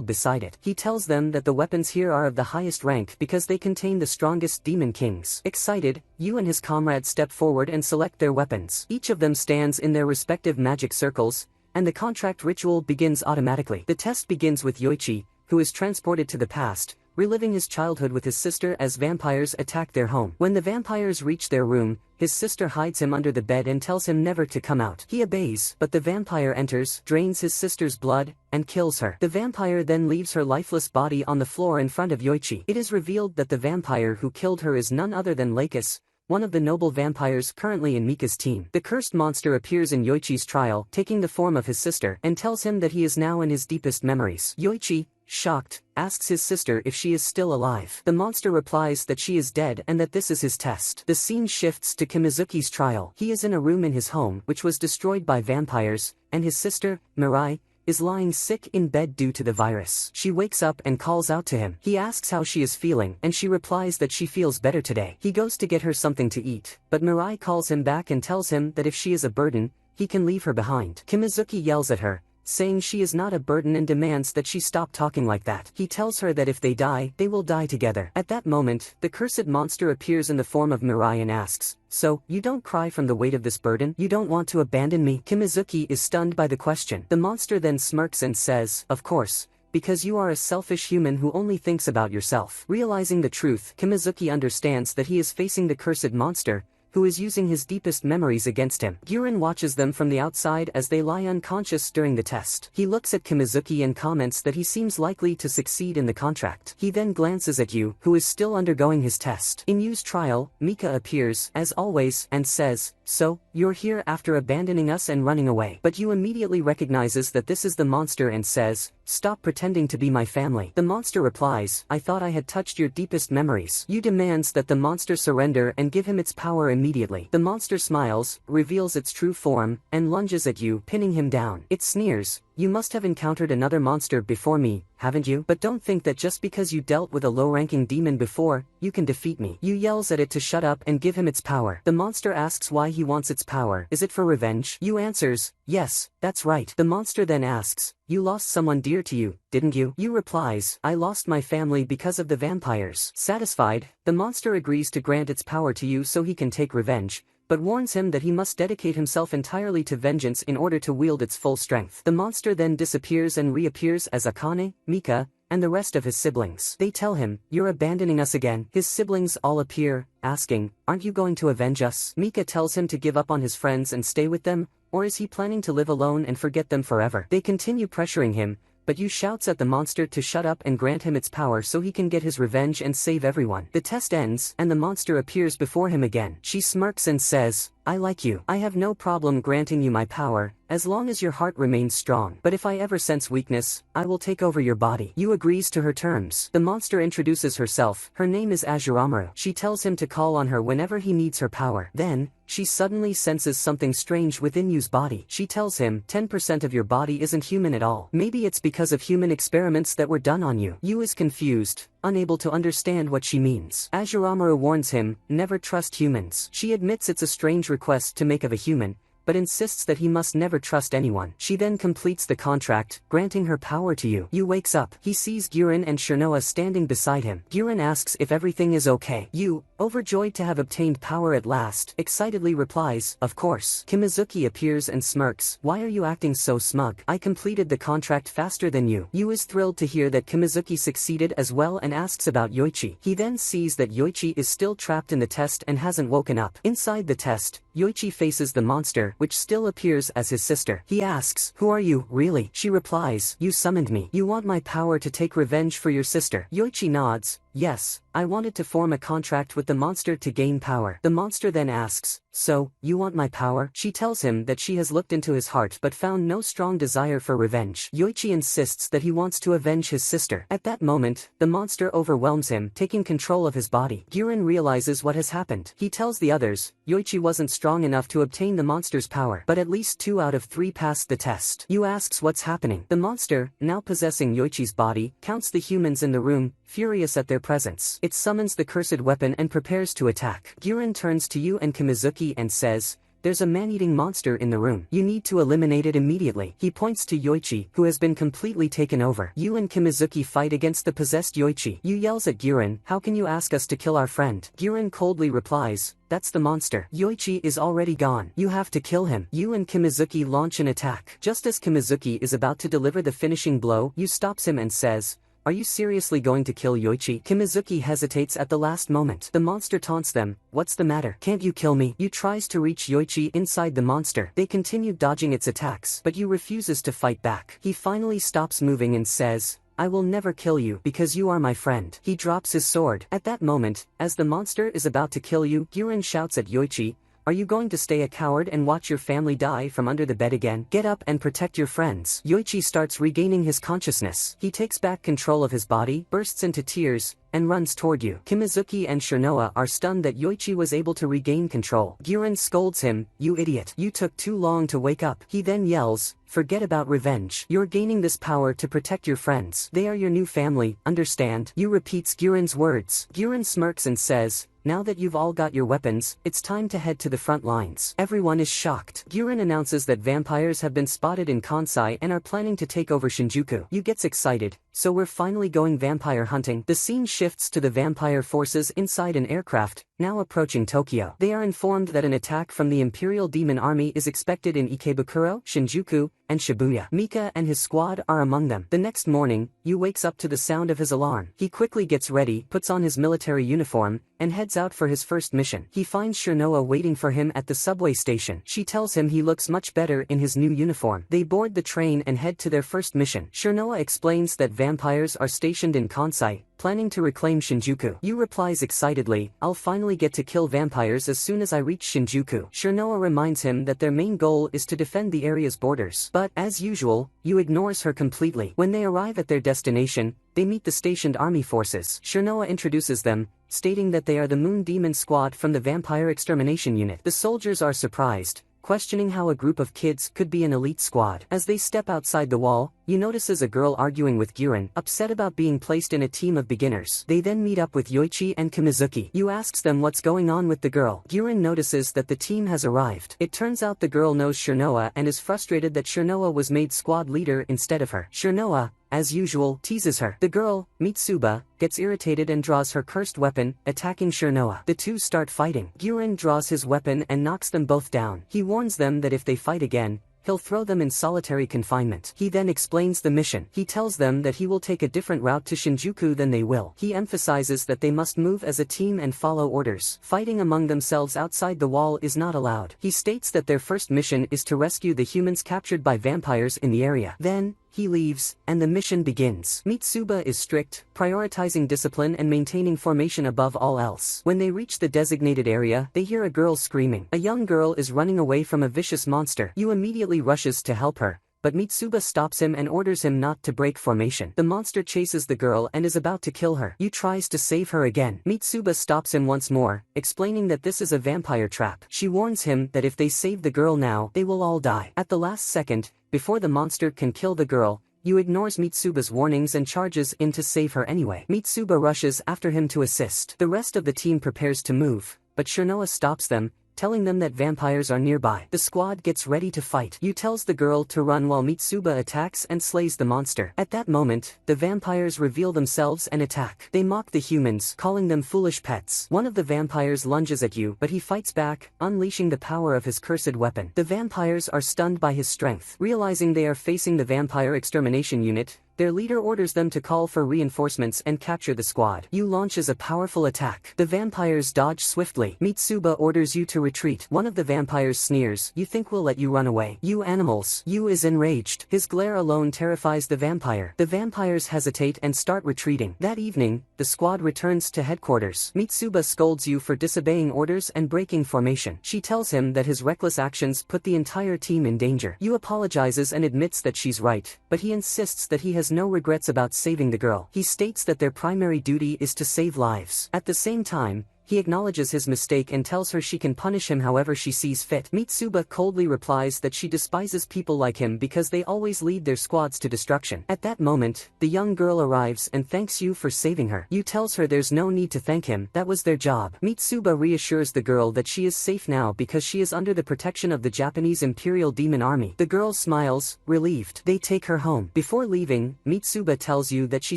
beside it. He tells them that the weapons here are of the highest rank because they contain the strongest demon kings. Excited, Yu and his comrades step forward and select their weapons. Each of them stands in their respective magic circles, and the contract ritual begins automatically. The test begins with Yoichi, who is transported to the past, reliving his childhood with his sister as vampires attack their home. When the vampires reach their room, his sister hides him under the bed and tells him never to come out. He obeys, but the vampire enters, drains his sister's blood, and kills her. The vampire then leaves her lifeless body on the floor in front of Yoichi. It is revealed that the vampire who killed her is none other than Lakis, one of the noble vampires currently in Mika's team. The cursed monster appears in Yoichi's trial, taking the form of his sister, and tells him that he is now in his deepest memories. Yoichi, shocked, asks his sister if she is still alive. The monster replies that she is dead and that this is his test. The scene shifts to Kimizuki's trial. He is in a room in his home, which was destroyed by vampires, and his sister, Mirai, is lying sick in bed due to the virus. She wakes up and calls out to him. He asks how she is feeling, and she replies that she feels better today. He goes to get her something to eat, but Mirai calls him back and tells him that if she is a burden, he can leave her behind. Kimizuki yells at her, saying she is not a burden and demands that she stop talking like that. He tells her that if they die, they will die together. At that moment, the cursed monster appears in the form of Mirai and asks, "So, you don't cry from the weight of this burden? You don't want to abandon me?" Kimizuki is stunned by the question. The monster then smirks and says, "Of course, because you are a selfish human who only thinks about yourself." Realizing the truth, Kimizuki understands that he is facing the cursed monster, who is using his deepest memories against him. Guren watches them from the outside as they lie unconscious during the test. He looks at Kimizuki and comments that he seems likely to succeed in the contract. He then glances at Yu, who is still undergoing his test. In Yu's trial, Mika appears, as always, and says, "So, you're here after abandoning us and running away." But Yu immediately recognizes that this is the monster and says, "Stop pretending to be my family." The monster replies, "I thought I had touched your deepest memories." Yu demands that the monster surrender and give him its power immediately. The monster smiles, reveals its true form, and lunges at Yu, pinning him down. It sneers, "You must have encountered another monster before me, haven't you? But don't think that just because you dealt with a low-ranking demon before, you can defeat me." Yu yells at it to shut up and give him its power. The monster asks why he wants its power. Is it for revenge? Yu answers, "Yes, that's right." The monster then asks, "You lost someone dear to you, didn't you?" Yu replies, "I lost my family because of the vampires." Satisfied, the monster agrees to grant its power to Yu so he can take revenge, but warns him that he must dedicate himself entirely to vengeance in order to wield its full strength. The monster then disappears and reappears as Akane, Mika, and the rest of his siblings. They tell him, "You're abandoning us again." His siblings all appear, asking, "Aren't you going to avenge us?" Mika tells him to give up on his friends and stay with them, or is he planning to live alone and forget them forever? They continue pressuring him, but Yu shouts at the monster to shut up and grant him its power so he can get his revenge and save everyone. The test ends, and the monster appears before him again. She smirks and says, "I like you. I have no problem granting you my power, as long as your heart remains strong. But if I ever sense weakness, I will take over your body." Yu agrees to her terms. The monster introduces herself. Her name is Azuramaru. She tells him to call on her whenever he needs her power. Then, she suddenly senses something strange within Yu's body. She tells him, 10% of your body isn't human at all. Maybe it's because of human experiments that were done on you. Yu is confused, unable to understand what she means. Azuramaru warns him, never trust humans. She admits it's a strange request to make of a human, but insists that he must never trust anyone. She then completes the contract, granting her power to Yu. Yu wakes up. He sees Guren and Shirnoa standing beside him. Guren asks if everything is okay. Yu, overjoyed to have obtained power at last, excitedly replies, "Of course." Kimizuki appears and smirks. "Why are you acting so smug? I completed the contract faster than you." Yu is thrilled to hear that Kimizuki succeeded as well and asks about Yoichi. He then sees that Yoichi is still trapped in the test and hasn't woken up. Inside the test, Yoichi faces the monster, which still appears as his sister. He asks, "Who are you, really?" She replies, "You summoned me. You want my power to take revenge for your sister." Yoichi nods, "Yes, I wanted to form a contract with the monster to gain power." The monster then asks, "So, you want my power?" She tells him that she has looked into his heart but found no strong desire for revenge. Yoichi insists that he wants to avenge his sister. At that moment, the monster overwhelms him, taking control of his body. Giren realizes what has happened. He tells the others, Yoichi wasn't strong enough to obtain the monster's power, but at least 2 out of 3 passed the test. Yu asks what's happening. The monster, now possessing Yoichi's body, counts the humans in the room, furious at their presence. It summons the cursed weapon and prepares to attack. Giren turns to Yu and Kimizuki and says, "There's a man-eating monster in the room. You need to eliminate it immediately." He points to Yoichi, who has been completely taken over. Yu and Kimizuki fight against the possessed Yoichi. Yu yells at Giren, "How can you ask us to kill our friend?" Giren coldly replies, "That's the monster. Yoichi is already gone. You have to kill him." Yu and Kimizuki launch an attack. Just as Kimizuki is about to deliver the finishing blow, Yu stops him and says, "Are you seriously going to kill Yoichi?" Kimizuki hesitates at the last moment. The monster taunts them, "What's the matter? Can't you kill me?" Yu tries to reach Yoichi inside the monster. They continue dodging its attacks, but Yu refuses to fight back. He finally stops moving and says, "I will never kill you because you are my friend." He drops his sword. At that moment, as the monster is about to kill Yu, Giren shouts at Yoichi, "Are you going to stay a coward and watch your family die from under the bed again? Get up and protect your friends." Yoichi starts regaining his consciousness. He takes back control of his body, bursts into tears, and runs toward Yu. Kimizuki and Shirnoa are stunned that Yoichi was able to regain control. Giren scolds him, "You idiot. You took too long to wake up." He then yells, "Forget about revenge. You're gaining this power to protect your friends. They are your new family, understand?" Yu repeats Giren's words. Giren smirks and says, "Now that you've all got your weapons, it's time to head to the front lines." Everyone is shocked. Giren announces that vampires have been spotted in Kansai and are planning to take over Shinjuku. Yu gets excited, "So we're finally going vampire hunting." The scene shifts to the vampire forces inside an aircraft, now approaching Tokyo. They are informed that an attack from the Imperial Demon Army is expected in Ikebukuro, Shinjuku, and Shibuya. Mika and his squad are among them. The next morning, Yu wakes up to the sound of his alarm. He quickly gets ready, puts on his military uniform, and heads out for his first mission. He finds Shirnoa waiting for him at the subway station. She tells him he looks much better in his new uniform. They board the train and head to their first mission. Shirnoa explains that vampires are stationed in Kansai, planning to reclaim Shinjuku. Yu replies excitedly, "I'll finally get to kill vampires as soon as I reach Shinjuku." Shirnoa reminds him that their main goal is to defend the area's borders. But, as usual, Yu ignores her completely. When they arrive at their destination, they meet the stationed army forces. Shirnoa introduces them, stating that they are the Moon Demon Squad from the Vampire Extermination Unit. The soldiers are surprised, questioning how a group of kids could be an elite squad. As they step outside the wall, Yu notices a girl arguing with Giren, upset about being placed in a team of beginners. They then meet up with Yoichi and Kimizuki. Yu asks them what's going on with the girl. Giren notices that the team has arrived. It turns out the girl knows Shirnoa and is frustrated that Shirnoa was made squad leader instead of her. Shirnoa, as usual, teases her. The girl, Mitsuba, gets irritated and draws her cursed weapon, attacking Shirnoa. The two start fighting. Giren draws his weapon and knocks them both down. He warns them that if they fight again, he'll throw them in solitary confinement. He then explains the mission. He tells them that he will take a different route to Shinjuku than they will. He emphasizes that they must move as a team and follow orders. Fighting among themselves outside the wall is not allowed. He states that their first mission is to rescue the humans captured by vampires in the area. Then, he leaves, and the mission begins. Mitsuba is strict, prioritizing discipline and maintaining formation above all else. When they reach the designated area, they hear a girl screaming. A young girl is running away from a vicious monster. Yu immediately rushes to help her, but Mitsuba stops him and orders him not to break formation. The monster chases the girl and is about to kill her. Yu tries to save her again. Mitsuba stops him once more, explaining that this is a vampire trap. She warns him that if they save the girl now, they will all die. At the last second, before the monster can kill the girl, Yu ignores Mitsuba's warnings and charges in to save her anyway. Mitsuba rushes after him to assist. The rest of the team prepares to move, but Shirnoa stops them, telling them that vampires are nearby. The squad gets ready to fight. Yu tells the girl to run while Mitsuba attacks and slays the monster. At that moment, the vampires reveal themselves and attack. They mock the humans, calling them foolish pets. One of the vampires lunges at Yu, but he fights back, unleashing the power of his cursed weapon. The vampires are stunned by his strength. Realizing they are facing the Vampire Extermination Unit, their leader orders them to call for reinforcements and capture the squad. Yu launches a powerful attack. The vampires dodge swiftly. Mitsuba orders Yu to retreat. One of the vampires sneers, "You think we'll let you run away? You animals." Yu is enraged. His glare alone terrifies the vampire. The vampires hesitate and start retreating. That evening, the squad returns to headquarters. Mitsuba scolds Yu for disobeying orders and breaking formation. She tells him that his reckless actions put the entire team in danger. Yu apologizes and admits that she's right, but he insists that he has no regrets about saving the girl. He states that their primary duty is to save lives. At the same time, he acknowledges his mistake and tells her she can punish him however she sees fit. Mitsuba coldly replies that she despises people like him because they always lead their squads to destruction. At that moment, the young girl arrives and thanks Yu for saving her. Yu tells her there's no need to thank him, that was their job. Mitsuba reassures the girl that she is safe now because she is under the protection of the Japanese Imperial Demon Army. The girl smiles, relieved. They take her home. Before leaving, Mitsuba tells Yu that she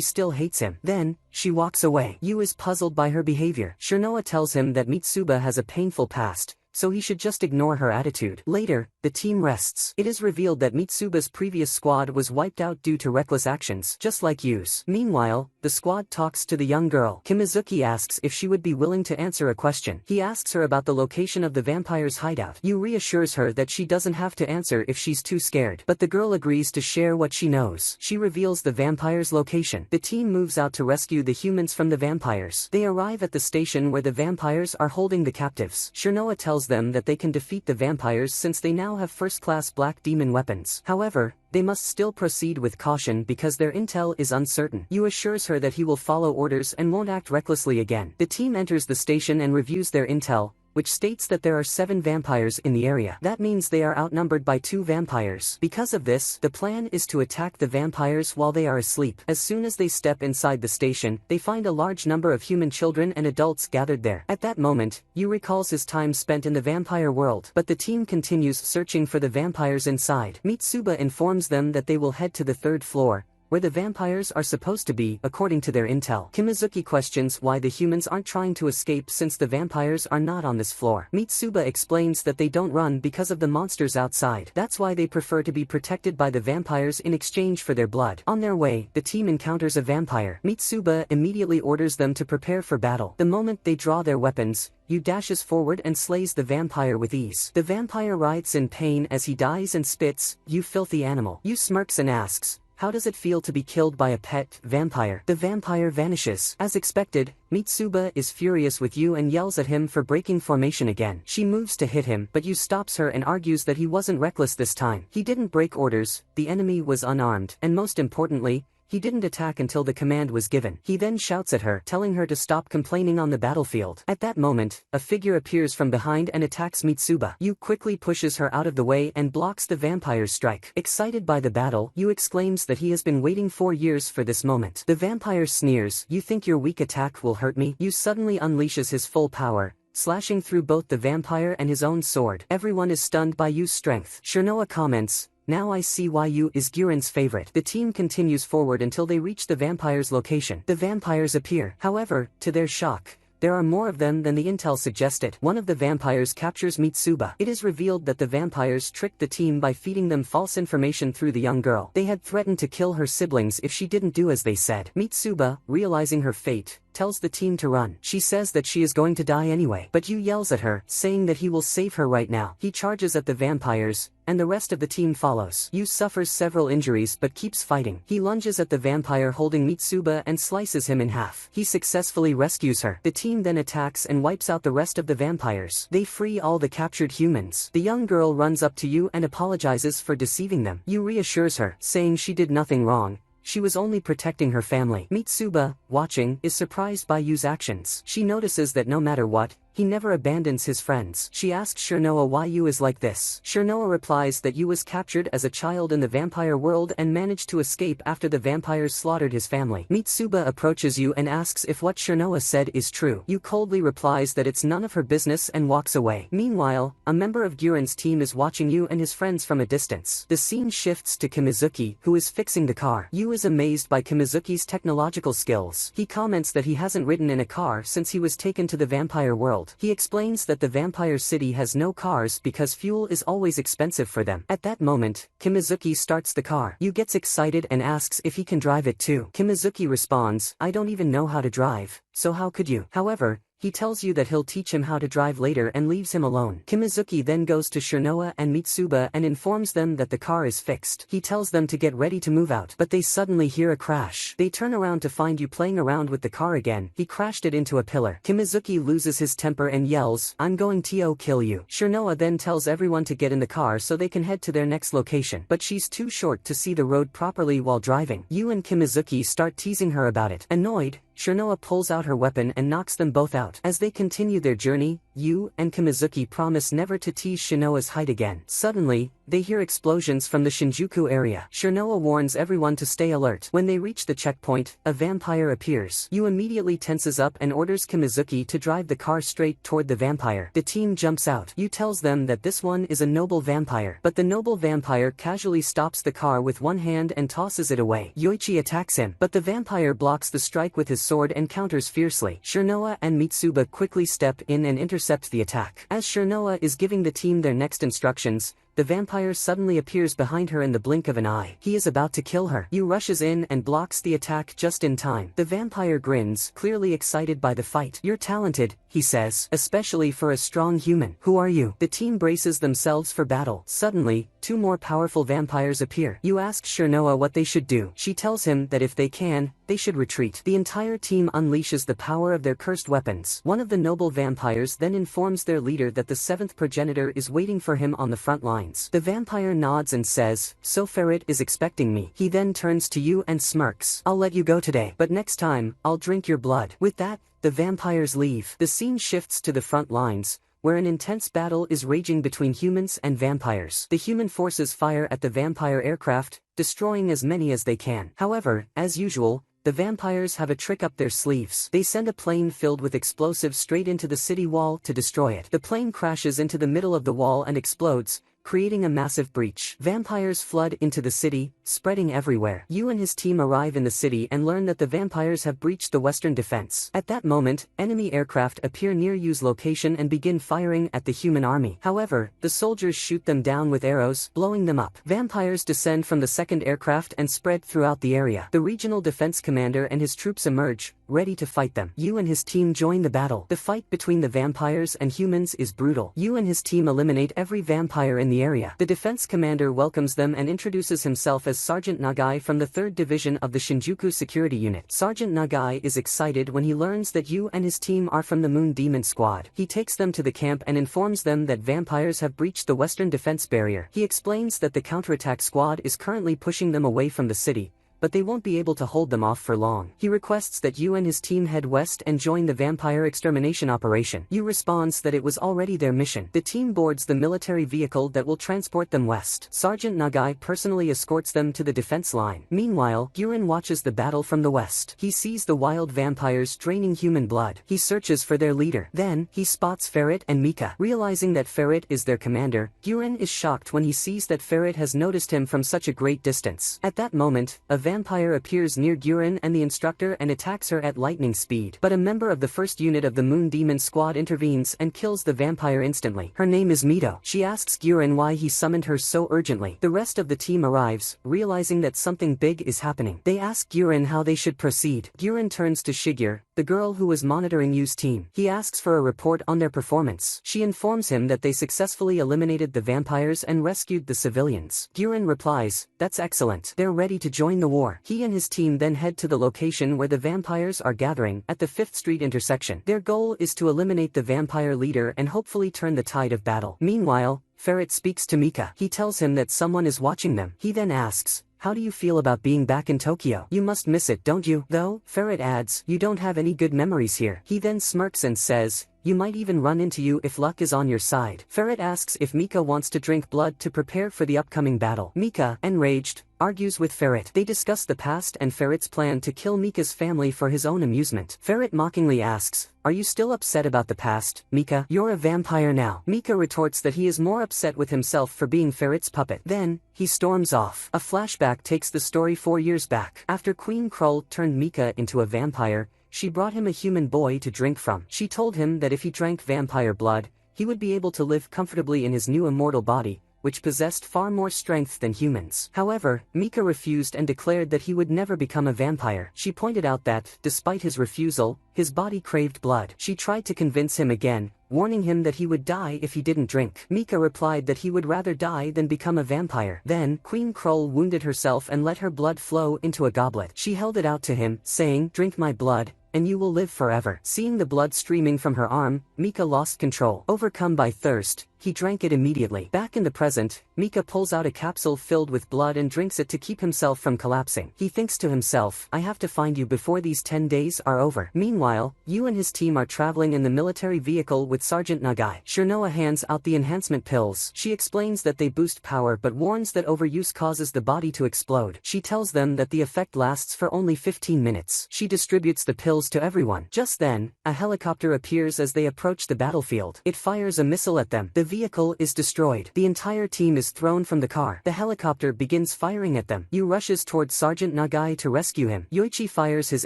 still hates him. Then, she walks away. Yu is puzzled by her behavior. Shirnoa tells him that Mitsuba has a painful past, so he should just ignore her attitude. Later, the team rests. It is revealed that Mitsuba's previous squad was wiped out due to reckless actions, just like Yu's. Meanwhile, the squad talks to the young girl. Kimizuki asks if she would be willing to answer a question. He asks her about the location of the vampire's hideout. Yu reassures her that she doesn't have to answer if she's too scared, but the girl agrees to share what she knows. She reveals the vampire's location. The team moves out to rescue the humans from the vampires. They arrive at the station where the vampires are holding the captives. Shirnoa tells them that they can defeat the vampires since they now have first-class black demon weapons. However, they must still proceed with caution because their intel is uncertain. Yu assures her that he will follow orders and won't act recklessly again. The team enters the station and reviews their intel, which states that there are 7 vampires in the area. That means they are outnumbered by 2 vampires. Because of this, the plan is to attack the vampires while they are asleep. As soon as they step inside the station, they find a large number of human children and adults gathered there. At that moment, Yu recalls his time spent in the vampire world, but the team continues searching for the vampires inside. Mitsuba informs them that they will head to the 3rd floor, where the vampires are supposed to be, according to their intel. Kimizuki questions why the humans aren't trying to escape since the vampires are not on this floor. Mitsuba explains that they don't run because of the monsters outside. That's why they prefer to be protected by the vampires in exchange for their blood. On their way, the team encounters a vampire. Mitsuba immediately orders them to prepare for battle. The moment they draw their weapons, Yu dashes forward and slays the vampire with ease. The vampire writhes in pain as he dies and spits, "You filthy animal." Yu smirks and asks, "How does it feel to be killed by a pet vampire?" The vampire vanishes. As expected, Mitsuba is furious with Yu and yells at him for breaking formation again. She moves to hit him, but Yu stops her and argues that he wasn't reckless this time. He didn't break orders, the enemy was unarmed, and most importantly, he didn't attack until the command was given. He then shouts at her, telling her to stop complaining on the battlefield. At that moment, a figure appears from behind and attacks Mitsuba. Yu quickly pushes her out of the way and blocks the vampire's strike. Excited by the battle, Yu exclaims that he has been waiting 4 years for this moment. The vampire sneers, "You think your weak attack will hurt me?" Yu suddenly unleashes his full power, slashing through both the vampire and his own sword. Everyone is stunned by Yu's strength. Shirnoa comments, "Now I see why Yu is Guren's favorite." The team continues forward until they reach the vampire's location. The vampires appear. However, to their shock, there are more of them than the intel suggested. One of the vampires captures Mitsuba. It is revealed that the vampires tricked the team by feeding them false information through the young girl. They had threatened to kill her siblings if she didn't do as they said. Mitsuba, realizing her fate, tells the team to run. She says that she is going to die anyway, but Yu yells at her, saying that he will save her right now. He charges at the vampires, and the rest of the team follows. Yu suffers several injuries but keeps fighting. He lunges at the vampire holding Mitsuba and slices him in half. He successfully rescues her. The team then attacks and wipes out the rest of the vampires. They free all the captured humans. The young girl runs up to Yu and apologizes for deceiving them. Yu reassures her, saying she did nothing wrong. She was only protecting her family. Mitsuba, watching, is surprised by Yu's actions. She notices that no matter what, he never abandons his friends. She asks Shirnoa why Yu is like this. Shirnoa replies that Yu was captured as a child in the vampire world and managed to escape after the vampires slaughtered his family. Mitsuba approaches Yu and asks if what Shirnoa said is true. Yu coldly replies that it's none of her business and walks away. Meanwhile, a member of Guren's team is watching Yu and his friends from a distance. The scene shifts to Kimizuki, who is fixing the car. Yu is amazed by Kimizuki's technological skills. He comments that he hasn't ridden in a car since he was taken to the vampire world. world. He explains that the vampire city has no cars because fuel is always expensive for them. At that moment, Kimizuki starts the car. Yu gets excited and asks if he can drive it too. Kimizuki responds, "I don't even know how to drive, so how could you?" However, he tells you that he'll teach him how to drive later and leaves him alone. Kimizuki then goes to Shirnoa and Mitsuba and informs them that the car is fixed. He tells them to get ready to move out, but they suddenly hear a crash. They turn around to find you playing around with the car again. He crashed it into a pillar. Kimizuki loses his temper and yells, "I'm going to kill you." Shirnoa then tells everyone to get in the car so they can head to their next location, but she's too short to see the road properly while driving. Yu and Kimizuki start teasing her about it. Annoyed, Shirnoa pulls out her weapon and knocks them both out. As they continue their journey, Yu and Kimizuki promise never to tease Shirnoa's height again. Suddenly, they hear explosions from the Shinjuku area. Shirnoa warns everyone to stay alert. When they reach the checkpoint, a vampire appears. Yu immediately tenses up and orders Kimizuki to drive the car straight toward the vampire. The team jumps out. Yu tells them that this one is a noble vampire, but the noble vampire casually stops the car with one hand and tosses it away. Yoichi attacks him, but the vampire blocks the strike with his sword and counters fiercely. Shirnoa and Mitsuba quickly step in and intercept the attack. As Shirnoa is giving the team their next instructions, the vampire suddenly appears behind her in the blink of an eye. He is about to kill her. Yu rushes in and blocks the attack just in time. The vampire grins, clearly excited by the fight. "You're talented," he says, "especially for a strong human. Who are you?" The team braces themselves for battle. Suddenly, two more powerful vampires appear. Yu asks Shirnoa what they should do. She tells him that if they can, they should retreat. The entire team unleashes the power of their cursed weapons. One of the noble vampires then informs their leader that the seventh progenitor is waiting for him on the front lines. The vampire nods and says, "So Ferret is expecting me." He then turns to Yu and smirks. "I'll let you go today, but next time, I'll drink your blood." With that, the vampires leave. The scene shifts to the front lines, where an intense battle is raging between humans and vampires. The human forces fire at the vampire aircraft, destroying as many as they can. However, as usual, the vampires have a trick up their sleeves. They send a plane filled with explosives straight into the city wall to destroy it. The plane crashes into the middle of the wall and explodes, creating a massive breach. Vampires flood into the city, spreading everywhere. Yu and his team arrive in the city and learn that the vampires have breached the western defense. At that moment, enemy aircraft appear near Yu's location and begin firing at the human army. However, the soldiers shoot them down with arrows, blowing them up. Vampires descend from the second aircraft and spread throughout the area. The regional defense commander and his troops emerge, ready to fight them. Yu and his team join the battle. The fight between the vampires and humans is brutal. Yu and his team eliminate every vampire in the area. The defense commander welcomes them and introduces himself as Sergeant Nagai from the 3rd Division of the Shinjuku Security Unit. Sergeant Nagai is excited when he learns that Yu and his team are from the Moon Demon Squad. He takes them to the camp and informs them that vampires have breached the western defense barrier. He explains that the counterattack squad is currently pushing them away from the city, but they won't be able to hold them off for long. He requests that Yu and his team head west and join the vampire extermination operation. Yu responds that it was already their mission. The team boards the military vehicle that will transport them west. Sergeant Nagai personally escorts them to the defense line. Meanwhile, Guren watches the battle from the west. He sees the wild vampires draining human blood. He searches for their leader. Then, he spots Ferret and Mika. Realizing that Ferret is their commander, Guren is shocked when he sees that Ferret has noticed him from such a great distance. At that moment, a vampire appears near Guren and the instructor and attacks her at lightning speed. But a member of the 1st unit of the Moon Demon Squad intervenes and kills the vampire instantly. Her name is Mito. She asks Guren why he summoned her so urgently. The rest of the team arrives, realizing that something big is happening. They ask Guren how they should proceed. Guren turns to Shigeru, the girl who was monitoring Yu's team. He asks for a report on their performance. She informs him that they successfully eliminated the vampires and rescued the civilians. Guren replies, "That's excellent. They're ready to join the war." He and his team then head to the location where the vampires are gathering, at the 5th Street intersection. Their goal is to eliminate the vampire leader and hopefully turn the tide of battle. Meanwhile, Ferret speaks to Mika. He tells him that someone is watching them. He then asks, "How do you feel about being back in Tokyo? You must miss it, don't you?" Though, Ferret adds, "You don't have any good memories here." He then smirks and says, "You might even run into you if luck is on your side." Ferret asks if Mika wants to drink blood to prepare for the upcoming battle. Mika, enraged, argues with Ferret. They discuss the past and Ferret's plan to kill Mika's family for his own amusement. Ferret mockingly asks, "Are you still upset about the past, Mika? You're a vampire now." Mika retorts that he is more upset with himself for being Ferret's puppet. Then, he storms off. A flashback takes the story 4 years back. After Queen Krull turned Mika into a vampire, she brought him a human boy to drink from. She told him that if he drank vampire blood, he would be able to live comfortably in his new immortal body, which possessed far more strength than humans. However, Mika refused and declared that he would never become a vampire. She pointed out that, despite his refusal, his body craved blood. She tried to convince him again, warning him that he would die if he didn't drink. Mika replied that he would rather die than become a vampire. Then, Queen Krull wounded herself and let her blood flow into a goblet. She held it out to him, saying, "Drink my blood, and you will live forever." Seeing the blood streaming from her arm, Mika lost control. Overcome by thirst, he drank it immediately. Back in the present, Mika pulls out a capsule filled with blood and drinks it to keep himself from collapsing. He thinks to himself, "I have to find you before these 10 days are over." Meanwhile, Yu and his team are traveling in the military vehicle with Sergeant Nagai. Shirnoa hands out the enhancement pills. She explains that they boost power but warns that overuse causes the body to explode. She tells them that the effect lasts for only 15 minutes. She distributes the pills to everyone. Just then, a helicopter appears as they approach the battlefield. It fires a missile at them. The vehicle is destroyed. The entire team is thrown from the car. The helicopter begins firing at them. Yu rushes towards Sergeant Nagai to rescue him. Yoichi fires his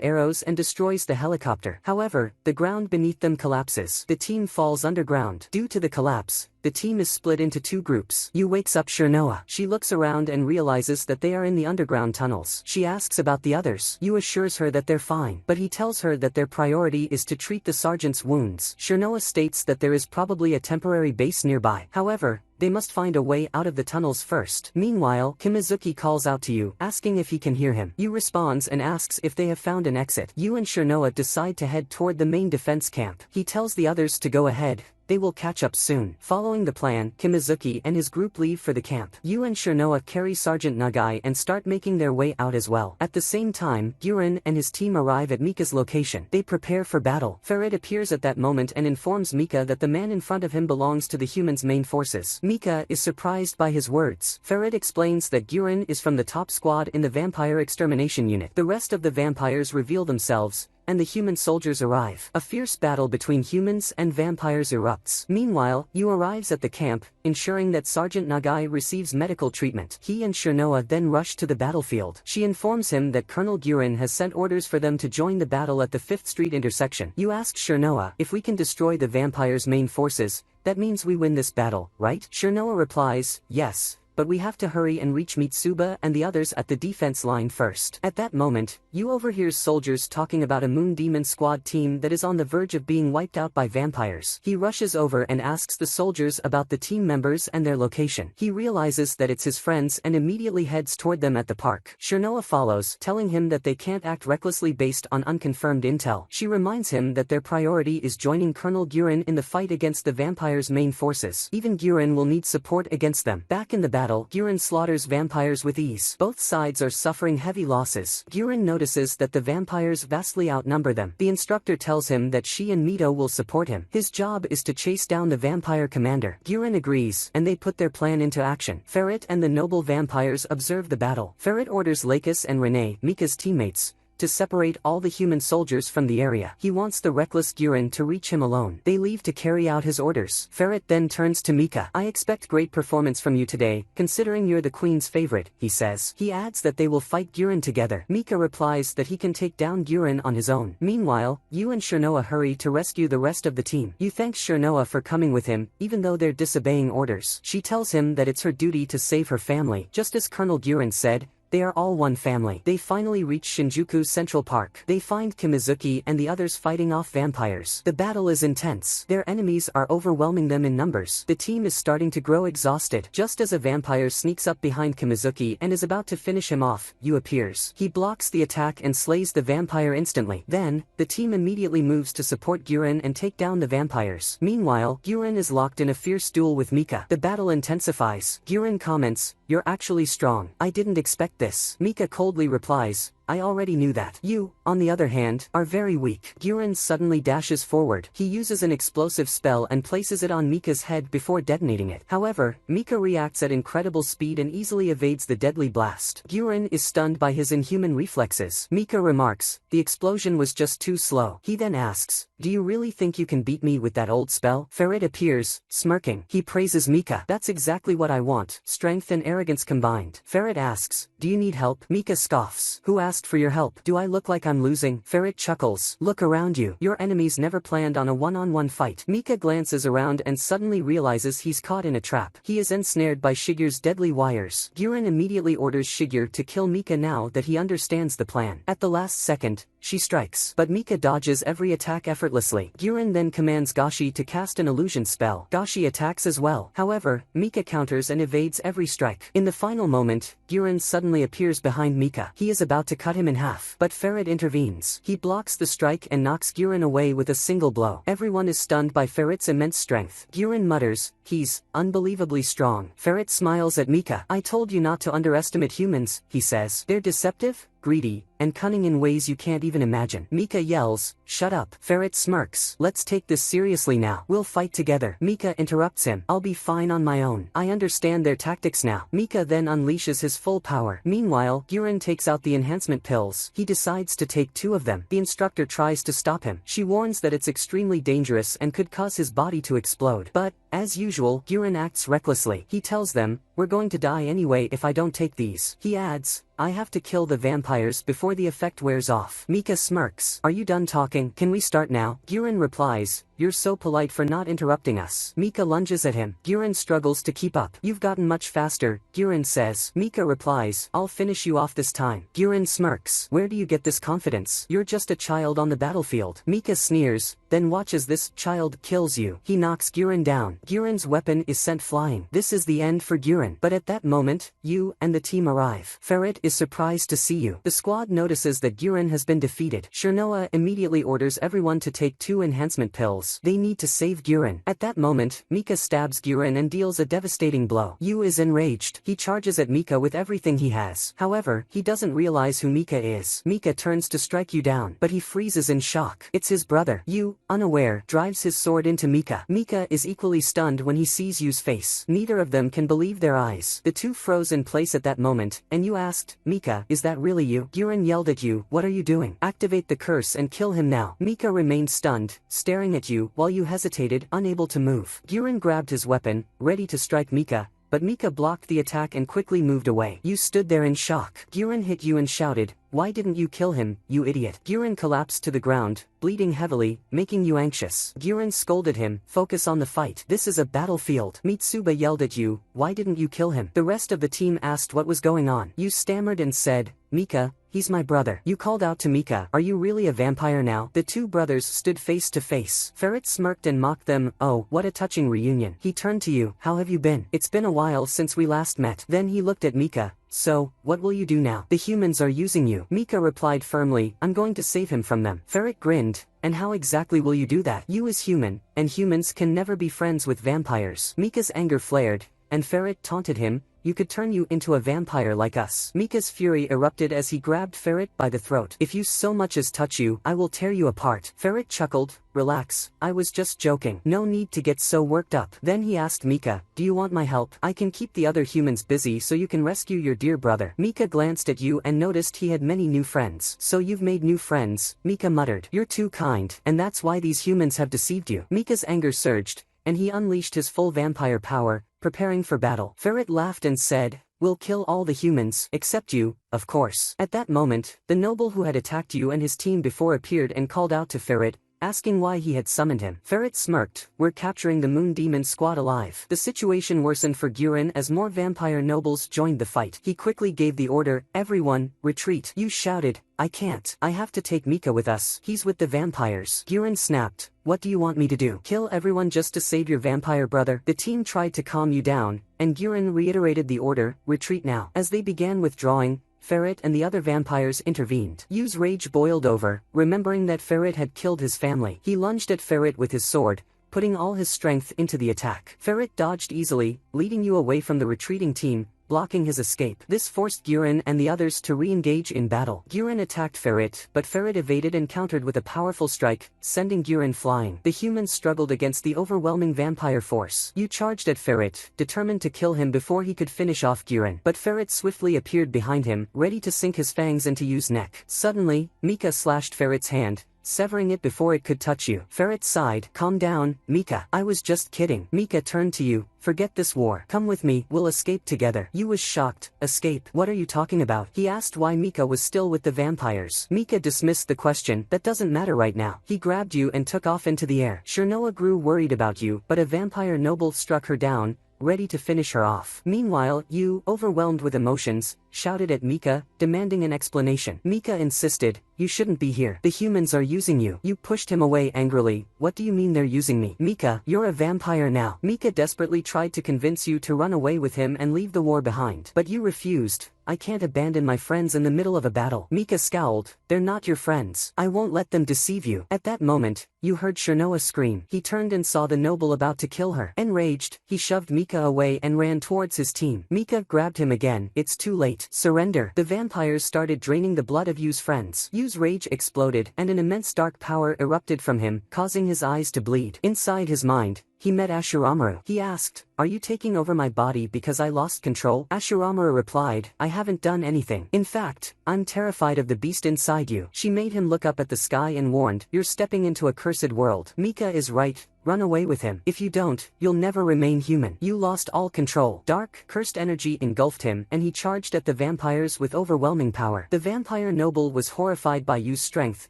arrows and destroys the helicopter. However, the ground beneath them collapses. The team falls underground. Due to the collapse, the team is split into 2 groups. Yu wakes up Shirnoa. She looks around and realizes that they are in the underground tunnels. She asks about the others. Yu assures her that they're fine, but he tells her that their priority is to treat the sergeant's wounds. Shirnoa states that there is probably a temporary base nearby. However, they must find a way out of the tunnels first. Meanwhile, Kimizuki calls out to Yu, asking if he can hear him. Yu responds and asks if they have found an exit. Yu and Shirnoa decide to head toward the main defense camp. He tells the others to go ahead. They will catch up soon. Following the plan, Kimizuki and his group leave for the camp. Yu and Shirnoa carry Sergeant Nagai and start making their way out as well. At the same time, Guren and his team arrive at Mika's location. They prepare for battle. Ferret appears at that moment and informs Mika that the man in front of him belongs to the humans' main forces. Mika is surprised by his words. Ferret explains that Guren is from the top squad in the vampire extermination unit. The rest of the vampires reveal themselves, and the human soldiers arrive. A fierce battle between humans and vampires erupts. Meanwhile, Yu arrives at the camp, ensuring that Sergeant Nagai receives medical treatment. He and Shirnoa then rush to the battlefield. She informs him that Colonel Guren has sent orders for them to join the battle at the 5th Street intersection. Yu asks Shirnoa, "If we can destroy the vampires' main forces, that means we win this battle, right?" Shirnoa replies, "Yes, but we have to hurry and reach Mitsuba and the others at the defense line first." At that moment, Yu overhears soldiers talking about a Moon Demon Squad team that is on the verge of being wiped out by vampires. He rushes over and asks the soldiers about the team members and their location. He realizes that it's his friends and immediately heads toward them at the park. Shirnoa follows, telling him that they can't act recklessly based on unconfirmed intel. She reminds him that their priority is joining Colonel Guren in the fight against the vampires' main forces. Even Guren will need support against them. Back in the battle, Guren slaughters vampires with ease. Both sides are suffering heavy losses. Guren notices that the vampires vastly outnumber them. The instructor tells him that she and Mito will support him. His job is to chase down the vampire commander. Guren agrees, and they put their plan into action. Ferret and the noble vampires observe the battle. Ferret orders Lakis and Renee, Mika's teammates, to separate all the human soldiers from the area. He wants the reckless Guren to reach him alone. They leave to carry out his orders. Ferret then turns to Mika. "I expect great performance from you today, considering you're the queen's favorite," he says. He adds that they will fight Guren together. Mika replies that he can take down Guren on his own. Meanwhile, Yu and Shirnoa hurry to rescue the rest of the team. Yu thanks Shirnoa for coming with him, even though they're disobeying orders. She tells him that it's her duty to save her family. Just as Colonel Guren said, they are all one family. They finally reach Shinjuku Central Park. They find Kimizuki and the others fighting off vampires. The battle is intense. Their enemies are overwhelming them in numbers. The team is starting to grow exhausted. Just as a vampire sneaks up behind Kimizuki and is about to finish him off, Yu appears. He blocks the attack and slays the vampire instantly. Then, the team immediately moves to support Guren and take down the vampires. Meanwhile, Guren is locked in a fierce duel with Mika. The battle intensifies. Guren comments, "You're actually strong. I didn't expect this." Mika coldly replies, I already knew that. You, on the other hand, are very weak. Guren suddenly dashes forward. He uses an explosive spell and places it on Mika's head before detonating it. However, Mika reacts at incredible speed and easily evades the deadly blast. Guren is stunned by his inhuman reflexes. Mika remarks, the explosion was just too slow. He then asks, do you really think you can beat me with that old spell? Ferret appears, smirking. He praises Mika. That's exactly what I want. Strength and arrogance combined. Ferret asks, do you need help? Mika scoffs. Who asked for your help? Do I look like I'm losing? Ferret chuckles. Look around you. Your enemies never planned on a one-on-one fight. Mika glances around and suddenly realizes he's caught in a trap. He is ensnared by Shigur's deadly wires. Guren immediately orders Shigur to kill Mika now that he understands the plan. At the last second, she strikes. But Mika dodges every attack effortlessly. Guren then commands Gashi to cast an illusion spell. Gashi attacks as well. However, Mika counters and evades every strike. In the final moment, Guren suddenly appears behind Mika. He is about to cut him in half. But Ferret intervenes. He blocks the strike and knocks Guren away with a single blow. Everyone is stunned by Ferret's immense strength. Guren mutters, he's unbelievably strong. Ferret smiles at Mika. I told you not to underestimate humans, he says. They're deceptive, greedy, and cunning in ways you can't even imagine. Mika yells, shut up. Ferret smirks. Let's take this seriously now. We'll fight together. Mika interrupts him. I'll be fine on my own. I understand their tactics now. Mika then unleashes his full power. Meanwhile, Guren takes out the enhancement pills. He decides to take 2 of them. The instructor tries to stop him. She warns that it's extremely dangerous and could cause his body to explode. But, as usual, Guren acts recklessly. He tells them, we're going to die anyway if I don't take these. He adds, I have to kill the vampires before the effect wears off. Mika smirks. Are you done talking? Can we start now? Guren replies, you're so polite for not interrupting us. Mika lunges at him. Guren struggles to keep up. You've gotten much faster, Guren says. Mika replies, I'll finish you off this time. Guren smirks. Where do you get this confidence? You're just a child on the battlefield. Mika sneers, then watch as this child kills you. He knocks Guren down. Guren's weapon is sent flying. This is the end for Guren. But at that moment, you and the team arrive. Ferret is surprised to see you. The squad notices that Guren has been defeated. Shirnoa immediately orders everyone to take 2 enhancement pills. They need to save Guren. At that moment, Mika stabs Guren and deals a devastating blow. Yu is enraged. He charges at Mika with everything he has. However, he doesn't realize who Mika is. Mika turns to strike Yu down, but he freezes in shock. It's his brother. Yu, unaware, drives his sword into Mika. Mika is equally stunned when he sees Yu's face. Neither of them can believe their eyes. The 2 froze in place at that moment, and Yu asked, Mika, is that really you? Guren yelled at Yu, what are you doing? Activate the curse and kill him now. Mika remained stunned, staring at Yu while Yu hesitated, unable to move. Guren grabbed his weapon, ready to strike Mika, but Mika blocked the attack and quickly moved away. Yu stood there in shock. Guren hit Yu and shouted, why didn't you kill him, you idiot? Guren collapsed to the ground, bleeding heavily, making Yu anxious. Guren scolded him, focus on the fight. This is a battlefield. Mitsuba yelled at Yu, why didn't you kill him? The rest of the team asked what was going on. Yu stammered and said, Mika, he's my brother. Yu called out to Mika, are you really a vampire now? The 2 brothers stood face to face. Ferret smirked and mocked them, oh, what a touching reunion. He turned to Yu, how have you been? It's been a while since we last met. Then he looked at Mika. So, what will you do now? The humans are using you. Mika replied firmly, I'm going to save him from them. Ferret grinned, and how exactly will you do that? Yu is human, and humans can never be friends with vampires. Mika's anger flared, and Ferret taunted him, you could turn you into a vampire like us. Mika's fury erupted as he grabbed Ferret by the throat. If you so much as touch you, I will tear you apart. Ferret chuckled, relax, I was just joking. No need to get so worked up. Then he asked Mika, do you want my help? I can keep the other humans busy so you can rescue your dear brother. Mika glanced at Yu and noticed he had many new friends. So you've made new friends, Mika muttered. You're too kind, and that's why these humans have deceived you. Mika's anger surged, and he unleashed his full vampire power, preparing for battle. Ferret laughed and said, we'll kill all the humans, except you, of course. At that moment, the noble who had attacked Yu and his team before appeared and called out to Ferret, asking why he had summoned him. Ferret smirked, we're capturing the Moon Demon squad alive. The situation worsened for Guren as more vampire nobles joined the fight. He quickly gave the order, everyone, retreat. Yu shouted, I can't. I have to take Mika with us. He's with the vampires. Guren snapped, what do you want me to do? Kill everyone just to save your vampire brother? The team tried to calm Yu down, and Guren reiterated the order, retreat now. As they began withdrawing, Ferret and the other vampires intervened. Yu's rage boiled over, remembering that Ferret had killed his family. He lunged at Ferret with his sword, putting all his strength into the attack. Ferret dodged easily, leading Yu away from the retreating team, blocking his escape. This forced Guren and the others to re-engage in battle. Guren attacked Ferret, but Ferret evaded and countered with a powerful strike, sending Guren flying. The humans struggled against the overwhelming vampire force. You charged at Ferret, determined to kill him before he could finish off Guren, but Ferret swiftly appeared behind him, ready to sink his fangs into Yu's neck. Suddenly, Mika slashed Ferret's hand, severing it before it could touch you. Ferret sighed. Calm down, Mika. I was just kidding. Mika turned to you. Forget this war. Come with me, we'll escape together. You was shocked. Escape? What are you talking about? He asked why Mika was still with the vampires. Mika dismissed the question. That doesn't matter right now. He grabbed you and took off into the air. Shirnoa grew worried about you, but a vampire noble struck her down, ready to finish her off. Meanwhile, you, overwhelmed with emotions, shouted at Mika, demanding an explanation. Mika insisted, you shouldn't be here. The humans are using you. You pushed him away angrily. What do you mean they're using me? Mika, you're a vampire now. Mika desperately tried to convince you to run away with him and leave the war behind. But you refused. I can't abandon my friends in the middle of a battle. Mika scowled. They're not your friends. I won't let them deceive you. At that moment, you heard Shirnoa scream. He turned and saw the noble about to kill her. Enraged, he shoved Mika away and ran towards his team. Mika grabbed him again. It's too late. Surrender. The vampires started draining the blood of Yu's friends. Yu's rage exploded, and an immense dark power erupted from him, causing his eyes to bleed. Inside his mind, he met Ashuramaru. He asked, are you taking over my body because I lost control? Ashuramaru replied, I haven't done anything. In fact, I'm terrified of the beast inside you. She made him look up at the sky and warned, you're stepping into a cursed world. Mika is right. Run away with him. If you don't, you'll never remain human. You lost all control. Dark, cursed energy engulfed him, and he charged at the vampires with overwhelming power. The vampire noble was horrified by Yu's strength,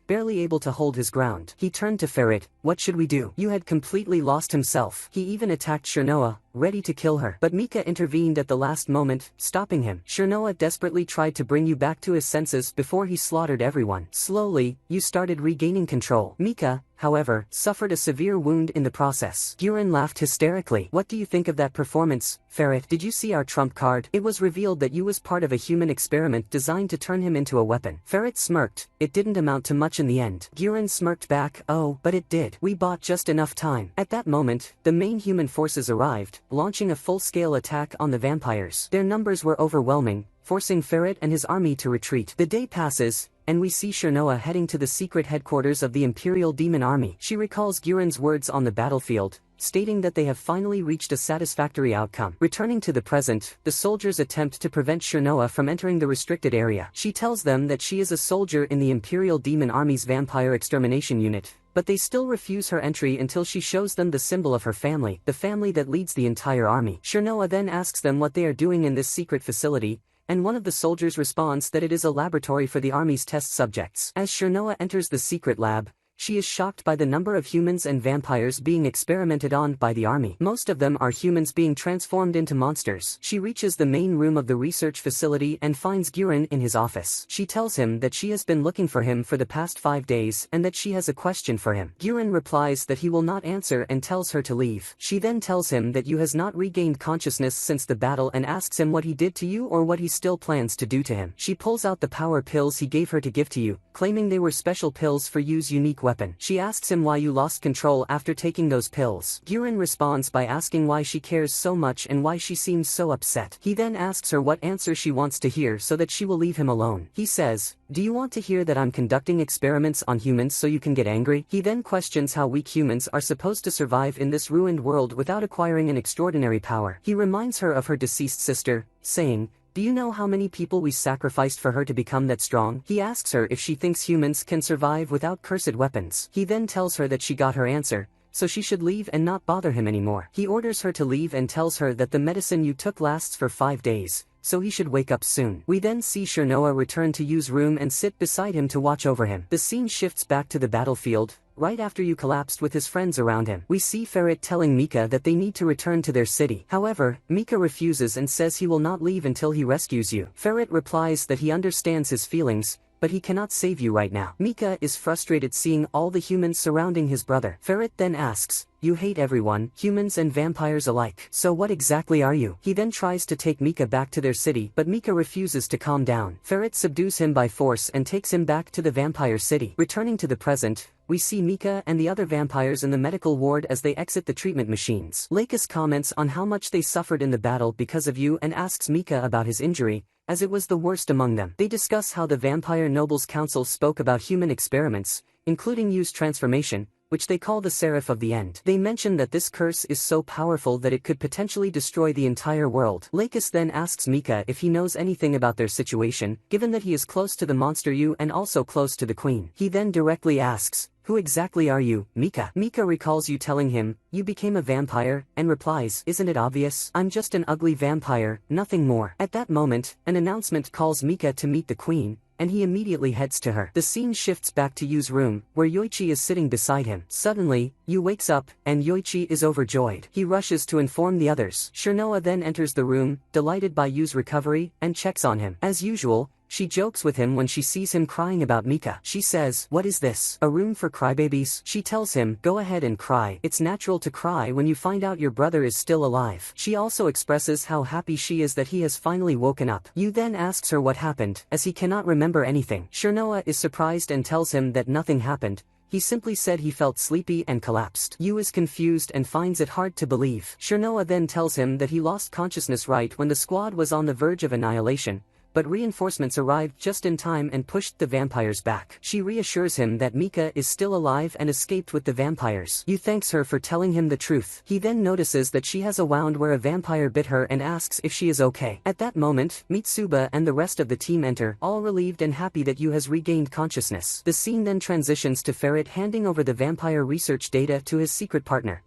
barely able to hold his ground. He turned to Ferret. What should we do? Yu had completely lost himself. He even attacked Shirnoa, ready to kill her. But Mika intervened at the last moment, stopping him. Shirnoa desperately tried to bring Yu back to his senses before he slaughtered everyone. Slowly, Yu started regaining control. Mika, however, suffered a severe wound in the process. Guren laughed hysterically. What do you think of that performance, Ferret? Did you see our trump card? It was revealed that Yu was part of a human experiment designed to turn him into a weapon. Ferret smirked. It didn't amount to much in the end. Guren smirked back. Oh, but it did. We bought just enough time. At that moment, the main human forces arrived, launching a full-scale attack on the vampires. Their numbers were overwhelming, forcing Ferret and his army to retreat. The day passes, and we see Shirnoa heading to the secret headquarters of the Imperial Demon Army. She recalls Guren's words on the battlefield, stating that they have finally reached a satisfactory outcome. Returning to the present, the soldiers attempt to prevent Shirnoa from entering the restricted area. She tells them that she is a soldier in the Imperial Demon Army's vampire extermination unit, but they still refuse her entry until she shows them the symbol of her family, the family that leads the entire army. Shirnoa then asks them what they are doing in this secret facility, and one of the soldiers responds that it is a laboratory for the army's test subjects. As Shirnoa enters the secret lab, she is shocked by the number of humans and vampires being experimented on by the army. Most of them are humans being transformed into monsters. She reaches the main room of the research facility and finds Guren in his office. She tells him that she has been looking for him for the past 5 days and that she has a question for him. Guren replies that he will not answer and tells her to leave. She then tells him that Yu has not regained consciousness since the battle and asks him what he did to you or what he still plans to do to him. She pulls out the power pills he gave her to give to you, claiming they were special pills for Yu's unique weapon. She asks him why you lost control after taking those pills. Guren responds by asking why she cares so much and why she seems so upset. He then asks her what answer she wants to hear so that she will leave him alone. He says, do you want to hear that I'm conducting experiments on humans so you can get angry? He then questions how weak humans are supposed to survive in this ruined world without acquiring an extraordinary power. He reminds her of her deceased sister, saying, do you know how many people we sacrificed for her to become that strong? He asks her if she thinks humans can survive without cursed weapons. He then tells her that she got her answer, so she should leave and not bother him anymore. He orders her to leave and tells her that the medicine you took lasts for 5 days, so he should wake up soon. We then see Shirnoa return to Yu's room and sit beside him to watch over him. The scene shifts back to the battlefield. Right after Yu collapsed with his friends around him, we see Ferret telling Mika that they need to return to their city. However, Mika refuses and says he will not leave until he rescues Yu. Ferret replies that he understands his feelings, but he cannot save you right now. Mika is frustrated seeing all the humans surrounding his brother. Ferret then asks, you hate everyone, humans and vampires alike. So what exactly are you? He then tries to take Mika back to their city, but Mika refuses to calm down. Ferret subdues him by force and takes him back to the vampire city. Returning to the present, we see Mika and the other vampires in the medical ward as they exit the treatment machines. Lakis comments on how much they suffered in the battle because of you and asks Mika about his injury, as it was the worst among them. They discuss how the Vampire Nobles Council spoke about human experiments, including Yu's transformation, which they call the Seraph of the End. They mention that this curse is so powerful that it could potentially destroy the entire world. Lakis then asks Mika if he knows anything about their situation, given that he is close to the monster Yu and also close to the queen. He then directly asks, "Who exactly are you, Mika?" Mika recalls Yu telling him, "You became a vampire," and replies, "Isn't it obvious? I'm just an ugly vampire, nothing more." At that moment, an announcement calls Mika to meet the queen, and he immediately heads to her. The scene shifts back to Yu's room, where Yoichi is sitting beside him. Suddenly, Yu wakes up, and Yoichi is overjoyed. He rushes to inform the others. Shirnoa then enters the room, delighted by Yu's recovery, and checks on him. As usual, she jokes with him when she sees him crying about Mika. She says, "What is this? A room for crybabies?" She tells him, "Go ahead and cry. It's natural to cry when you find out your brother is still alive." She also expresses how happy she is that he has finally woken up. Yu then asks her what happened, as he cannot remember anything. Shirnoa is surprised and tells him that nothing happened. He simply said he felt sleepy and collapsed. Yu is confused and finds it hard to believe. Shirnoa then tells him that he lost consciousness right when the squad was on the verge of annihilation, but reinforcements arrived just in time and pushed the vampires back. She reassures him that Mika is still alive and escaped with the vampires. Yu thanks her for telling him the truth. He then notices that she has a wound where a vampire bit her and asks if she is okay. At that moment, Mitsuba and the rest of the team enter, all relieved and happy that Yu has regained consciousness. The scene then transitions to Ferret handing over the vampire research data to his secret partner.